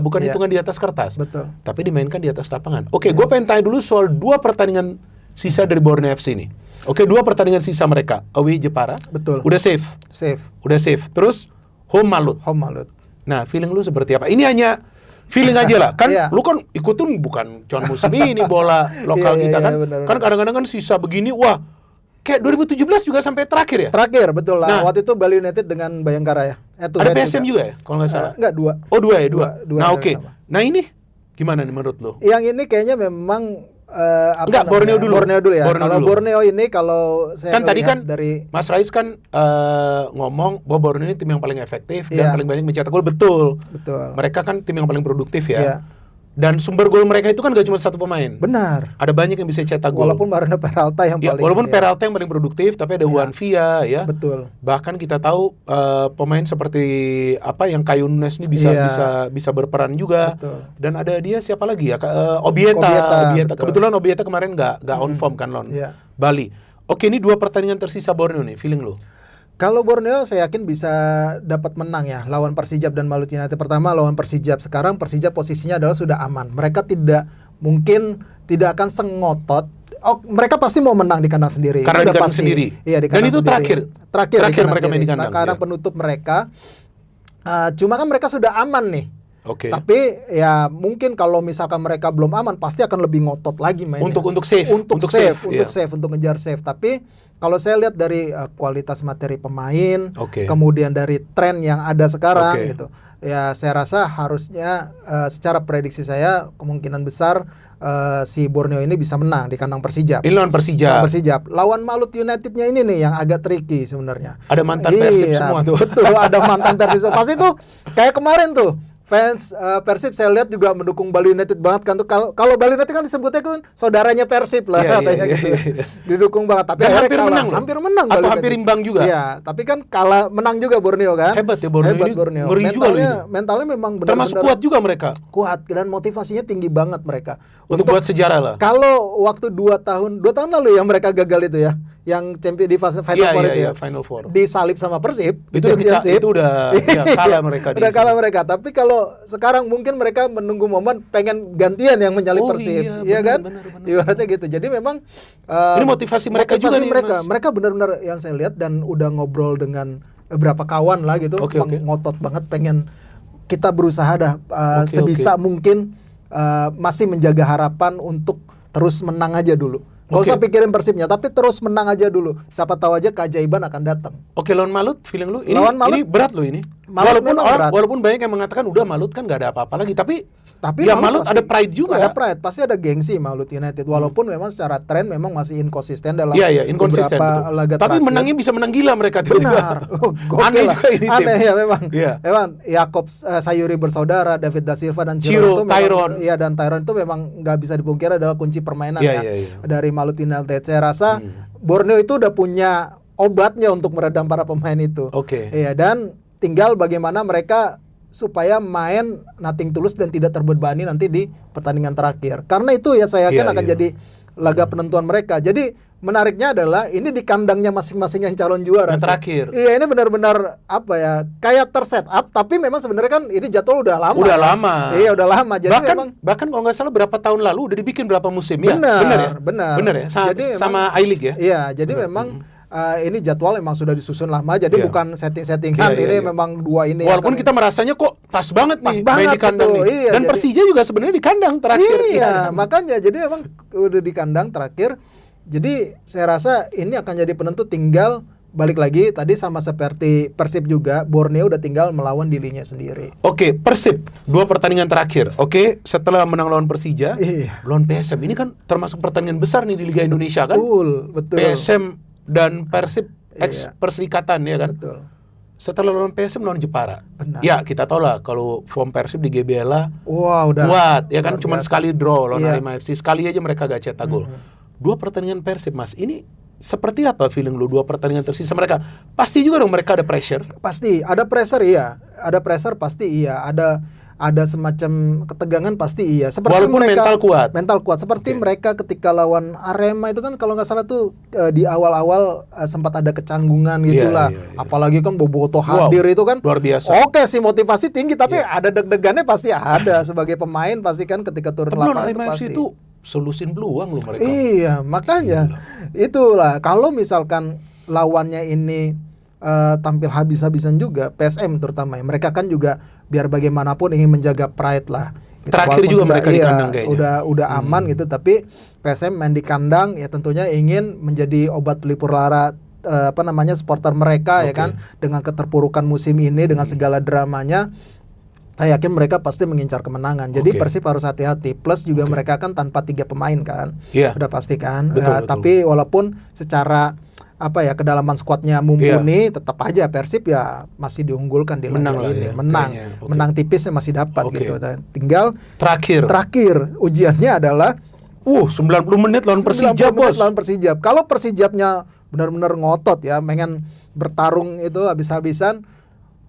Bukan hitungan di atas kertas.
Betul.
Tapi dimainkan di atas lapangan. Oke, gue pengen tanya dulu soal 2 pertandingan sisa dari Borneo FC ini. Oke, 2 pertandingan sisa mereka. Away Jepara.
Betul.
Udah safe. Udah safe. Terus home Malut. Nah, feeling lu seperti apa? Ini hanya feeling aja lah. Kan lu kan ikutin bukan cuma musim ini bola lokal kita kan.
Bener.
Kan kadang-kadang kan sisa begini, wah. Kayak 2017 juga sampai terakhir ya?
Terakhir, betul lah. Nah, waktu itu Bali United dengan Bayangkara ya.
Ada PSM juga ya? Kalau nggak salah.
Enggak, 2.
Oh, 2 ya? 2. Nah, oke. Nah, ini gimana nih menurut lo?
Yang ini kayaknya memang
Borneo dulu
ya. Kalau Borneo ini kalau saya
kan tadi kan
dari
Mas Rais kan ngomong bahwa Borneo ini tim yang paling efektif dan paling banyak mencetak gol. Betul. Mereka kan tim yang paling produktif ya. Dan sumber gol mereka itu kan gak cuma 1 pemain.
Benar.
Ada banyak yang bisa cetak gol.
Walaupun Mariano Peralta yang paling
walaupun Peralta yang paling produktif, tapi ada Juan Villa ya.
Betul.
Bahkan kita tahu pemain seperti yang Kayu Nunes ini bisa berperan juga.
Betul.
Dan ada dia siapa lagi ya? Obieta. Kebetulan Obieta kemarin nggak on form kan lawan Bali. Oke, ini 2 pertandingan tersisa Borneo nih, feeling lo?
Kalau Borneo saya yakin bisa dapat menang ya lawan Persijap dan Maluku United. Pertama lawan Persijap, sekarang Persijap posisinya adalah sudah aman. Mereka tidak akan sengotot. Mereka pasti mau menang di kandang sendiri.
Karena di kandang
pasti.
sendiri.
Iya, di
dan
kandang
itu
sendiri. Terakhir
mereka main di kandang.
Karena penutup mereka. Cuma kan mereka sudah aman nih.
Oke.
Tapi ya mungkin kalau misalkan mereka belum aman pasti akan lebih ngotot lagi mainnya.
Untuk save.
Untuk ngejar save. Tapi kalau saya lihat dari kualitas materi pemain, kemudian dari tren yang ada sekarang gitu. Ya saya rasa harusnya secara prediksi saya kemungkinan besar si Borneo ini bisa menang di kandang Persijap.
Ini lawan Persijap.
Lawan Maluku United-nya ini nih yang agak tricky sebenarnya.
Ada mantan Persib semua tuh.
Betul, ada mantan Persib. Pasti tuh kayak kemarin tuh. Fans Persib saya lihat juga mendukung Bali United banget kan tuh. Kalau Bali United kan disebutnya kan saudaranya Persib lah katanya gitu. Didukung banget tapi
hampir menang.
Hampir menang
atau hampir imbang juga.
Iya, tapi kan menang juga Borneo kan.
Hebat ya Borneo.
Mentalnya memang benar-benar
termasuk kuat juga mereka.
Kuat dan motivasinya tinggi banget mereka.
Untuk buat sejarah lah.
Kalau waktu 2 tahun lalu yang mereka gagal itu ya, yang champion di fase Final Four itu ya.
Final Four.
Disalip sama Persib
itu udah kalah mereka.
Udah kalah mereka. Tapi kalau sekarang mungkin mereka menunggu momen pengen gantian yang menyalip Persib, iya kan? Ibaratnya gitu. Jadi memang
ini motivasi mereka juga nih, Mas.
Mereka benar-benar yang saya lihat dan udah ngobrol dengan beberapa kawan lah gitu, ngotot banget pengen kita berusaha sebisa mungkin masih menjaga harapan untuk terus menang aja dulu. Gak usah pikirin Persibnya, tapi terus menang aja dulu. Siapa tahu aja keajaiban akan datang.
Lawan Malut, feeling lu ini berat lo ini. Walaupun banyak yang mengatakan udah Malut kan gak ada apa-apa lagi, tapi ya Malut ada pride juga.
Ada pride, pasti ada gengsi Malut United. Walaupun memang secara tren memang masih inkonsisten dalam
beberapa
laga
tapi
terakhir.
Menangnya bisa menang gila mereka.
Benar.
Aneh juga ini tim.
Aneh ya memang. Memang Yakob Sayuri bersaudara, David Da Silva dan
Ciro Tyron.
Iya, dan Tyron itu memang nggak bisa dipungkiri adalah kunci permainan dari Malut United. Saya rasa Borneo itu udah punya obatnya untuk meredam para pemain itu. Iya, dan tinggal bagaimana mereka supaya main nothing tulus dan tidak terbebani nanti di pertandingan terakhir. Karena itu ya saya yakin akan jadi laga penentuan mereka. Jadi menariknya adalah ini di kandangnya masing-masing yang calon juara.
Yang terakhir.
Iya, ini benar-benar kayak terset up, tapi memang sebenarnya kan ini jadwal udah lama. Iya, udah lama. Jadi
bahkan kalau nggak salah berapa tahun lalu udah dibikin berapa musim ya?
Benar
ya. Sama I-League ya?
Iya, jadi memang ini jadwal emang sudah disusun lama, jadi bukan setting-settingan. Memang dua ini.
Walaupun kita merasanya kok pas banget main di kandang nih. Dan Persija juga sebenarnya di kandang terakhir.
Iya, makanya jadi memang udah di kandang terakhir. Jadi saya rasa ini akan jadi penentu, tinggal balik lagi tadi sama seperti Persib juga, Borneo udah tinggal melawan dirinya sendiri.
Persib 2 pertandingan terakhir. Setelah menang lawan Persija, lawan PSM. Ini kan termasuk pertandingan besar nih di Liga Indonesia kan?
Betul.
PSM dan Persib ex Perserikatan ya kan?
Betul.
Setelah lawan PSM lawan Jepara.
Benar.
Ya, kita tahu lah kalau form Persib di GBLA
udah
kuat ya kan, cuma sekali draw lawan Arema FC. Sekali aja mereka gak cetak gol. 2 pertandingan Persib, Mas. Ini seperti apa feeling lu 2 pertandingan tersisa mereka? Pasti juga dong mereka ada pressure.
Pasti ada pressure, iya. Ada pressure pasti iya. Ada semacam ketegangan pasti iya. Seperti
walaupun
mereka
mental kuat.
Seperti mereka ketika lawan Arema itu kan kalau nggak salah tuh di awal-awal sempat ada kecanggungan gitulah. Apalagi kan Boboto hadir itu kan
luar biasa.
Sih motivasi tinggi, tapi ada deg-degannya pasti ada sebagai pemain pasti kan ketika turun lapangan itu pasti.
Itu solusin peluang lu mereka.
Iya, makanya itulah kalau misalkan lawannya ini tampil habis-habisan juga, PSM terutama ya, mereka kan juga biar bagaimanapun ingin menjaga pride lah.
Gitu. Terakhir juga mereka di kandang kayaknya.
Udah aman gitu, tapi PSM main di kandang ya tentunya ingin menjadi obat pelipur lara supporter mereka ya kan, dengan keterpurukan musim ini dengan segala dramanya. Saya yakin mereka pasti mengincar kemenangan. Jadi Persib harus hati-hati. Plus juga mereka kan tanpa 3 pemain kan, udah pasti kan.
Betul.
Tapi walaupun secara kedalaman skuadnya mumpuni, tetap aja Persib ya masih diunggulkan di laga ini. Menang tipisnya masih dapat gitu. Dan tinggal terakhir ujiannya adalah
90 menit lawan Persijap, bos.
Kalau Persijapnya benar-benar ngotot ya, pengen bertarung itu habis-habisan,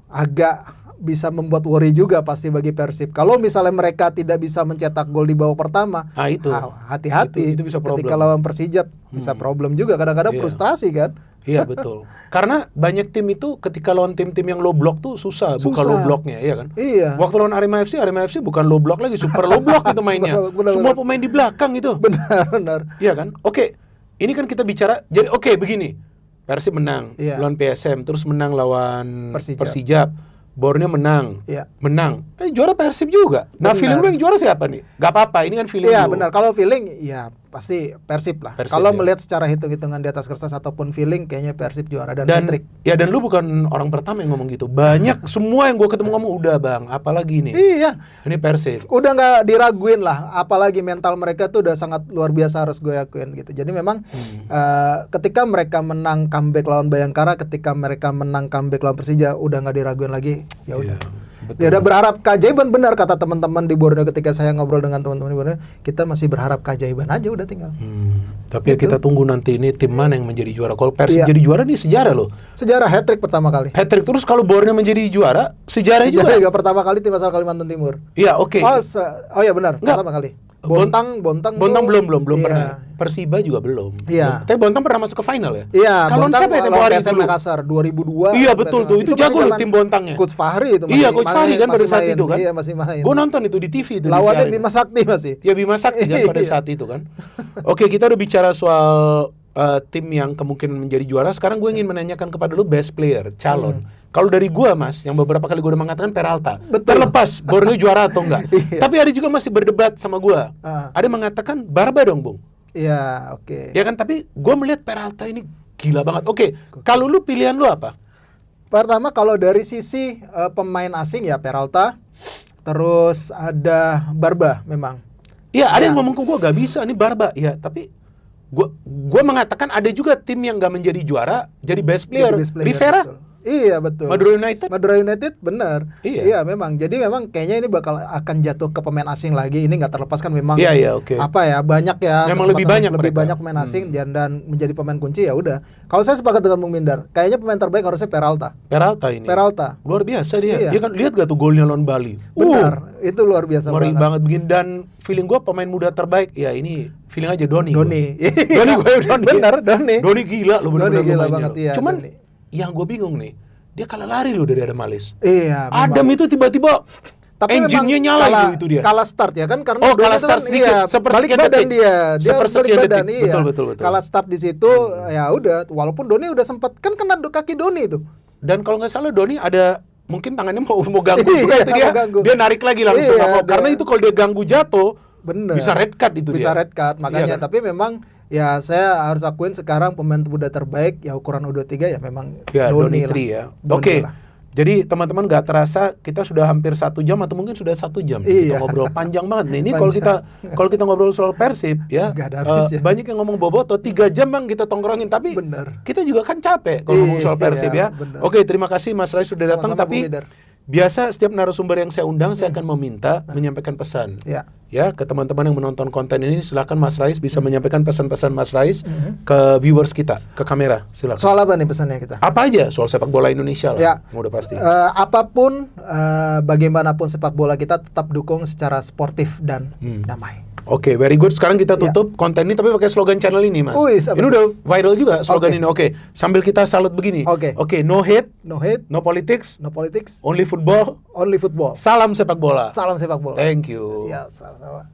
agak bisa membuat worry juga pasti bagi Persib. Kalau misalnya mereka tidak bisa mencetak gol di babak pertama, hati-hati.
Itu bisa problem.
Ketika lawan Persijap bisa problem juga. Kadang-kadang frustrasi kan.
Iya betul. Karena banyak tim itu ketika lawan tim-tim yang low block tuh susah buka low blocknya, iya kan?
Iya.
Waktu lawan Arema FC bukan low block lagi, super low block itu mainnya. Semua pemain di belakang itu.
Benar.
Iya kan? Oke, ini kan kita bicara. Jadi begini, Persib menang lawan PSM, terus menang lawan Persijap. Borneo menang, menang. Juara Persib juga. Nah, feeling lu yang juara siapa nih? Gak apa-apa, ini kan feeling lu.
Iya benar. Kalau feeling, ya pasti Persib lah. Kalau melihat secara hitung-hitungan di atas kertas ataupun feeling, kayaknya Persib juara dan hat-trick.
Ya dan lu bukan orang pertama yang ngomong gitu. Banyak semua yang gue ketemu ngomong udah bang, apalagi nih?
Iya.
Ini Persib.
Udah nggak diraguin lah. Apalagi mental mereka tuh udah sangat luar biasa harus gue akuin gitu. Jadi memang ketika mereka menang comeback lawan Bayangkara, ketika mereka menang comeback lawan Persija, udah nggak diraguin lagi. Ya udah. Ya udah berharap keajaiban, benar kata teman-teman di Borneo ketika saya ngobrol dengan teman-teman di Borneo, kita masih berharap keajaiban aja udah tinggal.
Tapi kita tunggu nanti ini tim mana yang menjadi juara. Kalau Persib jadi juara nih sejarah loh.
Sejarah hat-trick pertama kali.
Hat-trick terus kalau Borneo menjadi juara, sejarah juga.
Sejarah pertama kali tim asal Kalimantan Timur.
Iya, oke.
Oh ya benar, pertama kali. Bontang
belum pernah. Persiba juga belum.
Iya.
Tapi Bontang pernah masuk ke final ya?
Iya.
Kalau siapa yang tempoh hari
itu? Makassar 2002.
Iya betul tuh. Itu jago loh tim Bontangnya.
Coach Fahri itu.
Iya, Coach Fahri kan pada saat itu kan.
Iya, masih main.
Gue nonton itu di TV itu.
Lawannya Bima Sakti masih.
Ya Bima Sakti kan pada saat itu kan. Oke, kita udah bicara soal tim yang kemungkinan menjadi juara. Sekarang gue ingin menanyakan kepada lu best player, calon. Kalau dari gua Mas, yang beberapa kali gua udah mengatakan Peralta.
Betul.
Terlepas Borneo juara atau enggak. Tapi ada juga masih berdebat sama gua. Ada mengatakan Barba dong, Bung.
Iya, oke.
Ya kan, tapi gua melihat Peralta ini gila banget. Oke, kalau lu pilihan lu apa?
Pertama kalau dari sisi pemain asing ya Peralta. Terus ada Barba memang.
Iya, ada yang ngomong ke gua gak bisa nih Barba. Iya, tapi gua mengatakan ada juga tim yang gak menjadi juara jadi best player. Rivera.
Betul. Iya betul. Madura United benar. Iya memang. Jadi memang kayaknya ini akan jatuh ke pemain asing lagi. Ini nggak terlepaskan memang. Apa ya, banyak ya.
Memang lebih banyak
pemain asing dan menjadi pemain kunci ya udah. Kalau saya sepakat dengan Bung Mindar, kayaknya pemain terbaik harusnya Peralta. Peralta.
Luar biasa dia. Dia kan lihat gak tuh golnya lawan Bali.
Benar. Itu luar biasa
banget begini. Dan feeling gua pemain muda terbaik ya ini feeling aja Doni.
Doni.
Benar, Doni. Doni gila loh, benar-benar
gila banget ya.
Cuman yang gue bingung nih, dia kalah lari loh dari Adam Malis.
Iya.
Adam itu tiba-tiba engine-nya nyala itu dia.
Kalah start ya kan, karena
kalah start sedikit.
Balik badan dia balik badan. Iya.
Betul.
Kalah start di situ ya udah. Walaupun Doni udah sempat kan kena kaki Doni itu.
Dan kalau nggak salah Doni ada mungkin tangannya mau ganggu juga itu dia. Dia narik lagi langsung. Karena itu kalau dia ganggu jatuh, bisa red card itu dia.
Bisa red card makanya. Tapi memang ya saya harus akuin sekarang pemain muda terbaik ya ukuran U23 ya memang Doni lah.
Ya. Oke. Jadi teman-teman gak terasa kita sudah hampir 1 jam atau mungkin sudah 1 jam kita ngobrol panjang banget nih. Ini kalau kita ngobrol soal Persib ya, banyak yang ngomong boboto 3 jam bang kita tongkrongin, tapi kita juga kan capek kalau ngomong soal Persib ya. Oke, terima kasih Mas Rais sudah datang. Tapi biasa setiap narasumber yang saya undang saya akan meminta menyampaikan pesan. Ya, ke teman-teman yang menonton konten ini silakan Mas Rais bisa menyampaikan pesan-pesan Mas Rais ke viewers kita, ke kamera. Silakan.
Soal apa nih pesannya kita?
Apa aja, soal sepak bola Indonesia lah.
Ya.
Udah pasti.
Apapun bagaimanapun sepak bola kita tetap dukung secara sportif dan damai.
Oke, very good. Sekarang kita tutup konten ini tapi pakai slogan channel ini, Mas. Ini udah viral juga slogan ini. Oke, sambil kita salut begini. Oke, no hate, no politics, only football.
Only football.
Salam sepak bola.
Salam sepak bola.
Thank you.
Ya, sama-sama.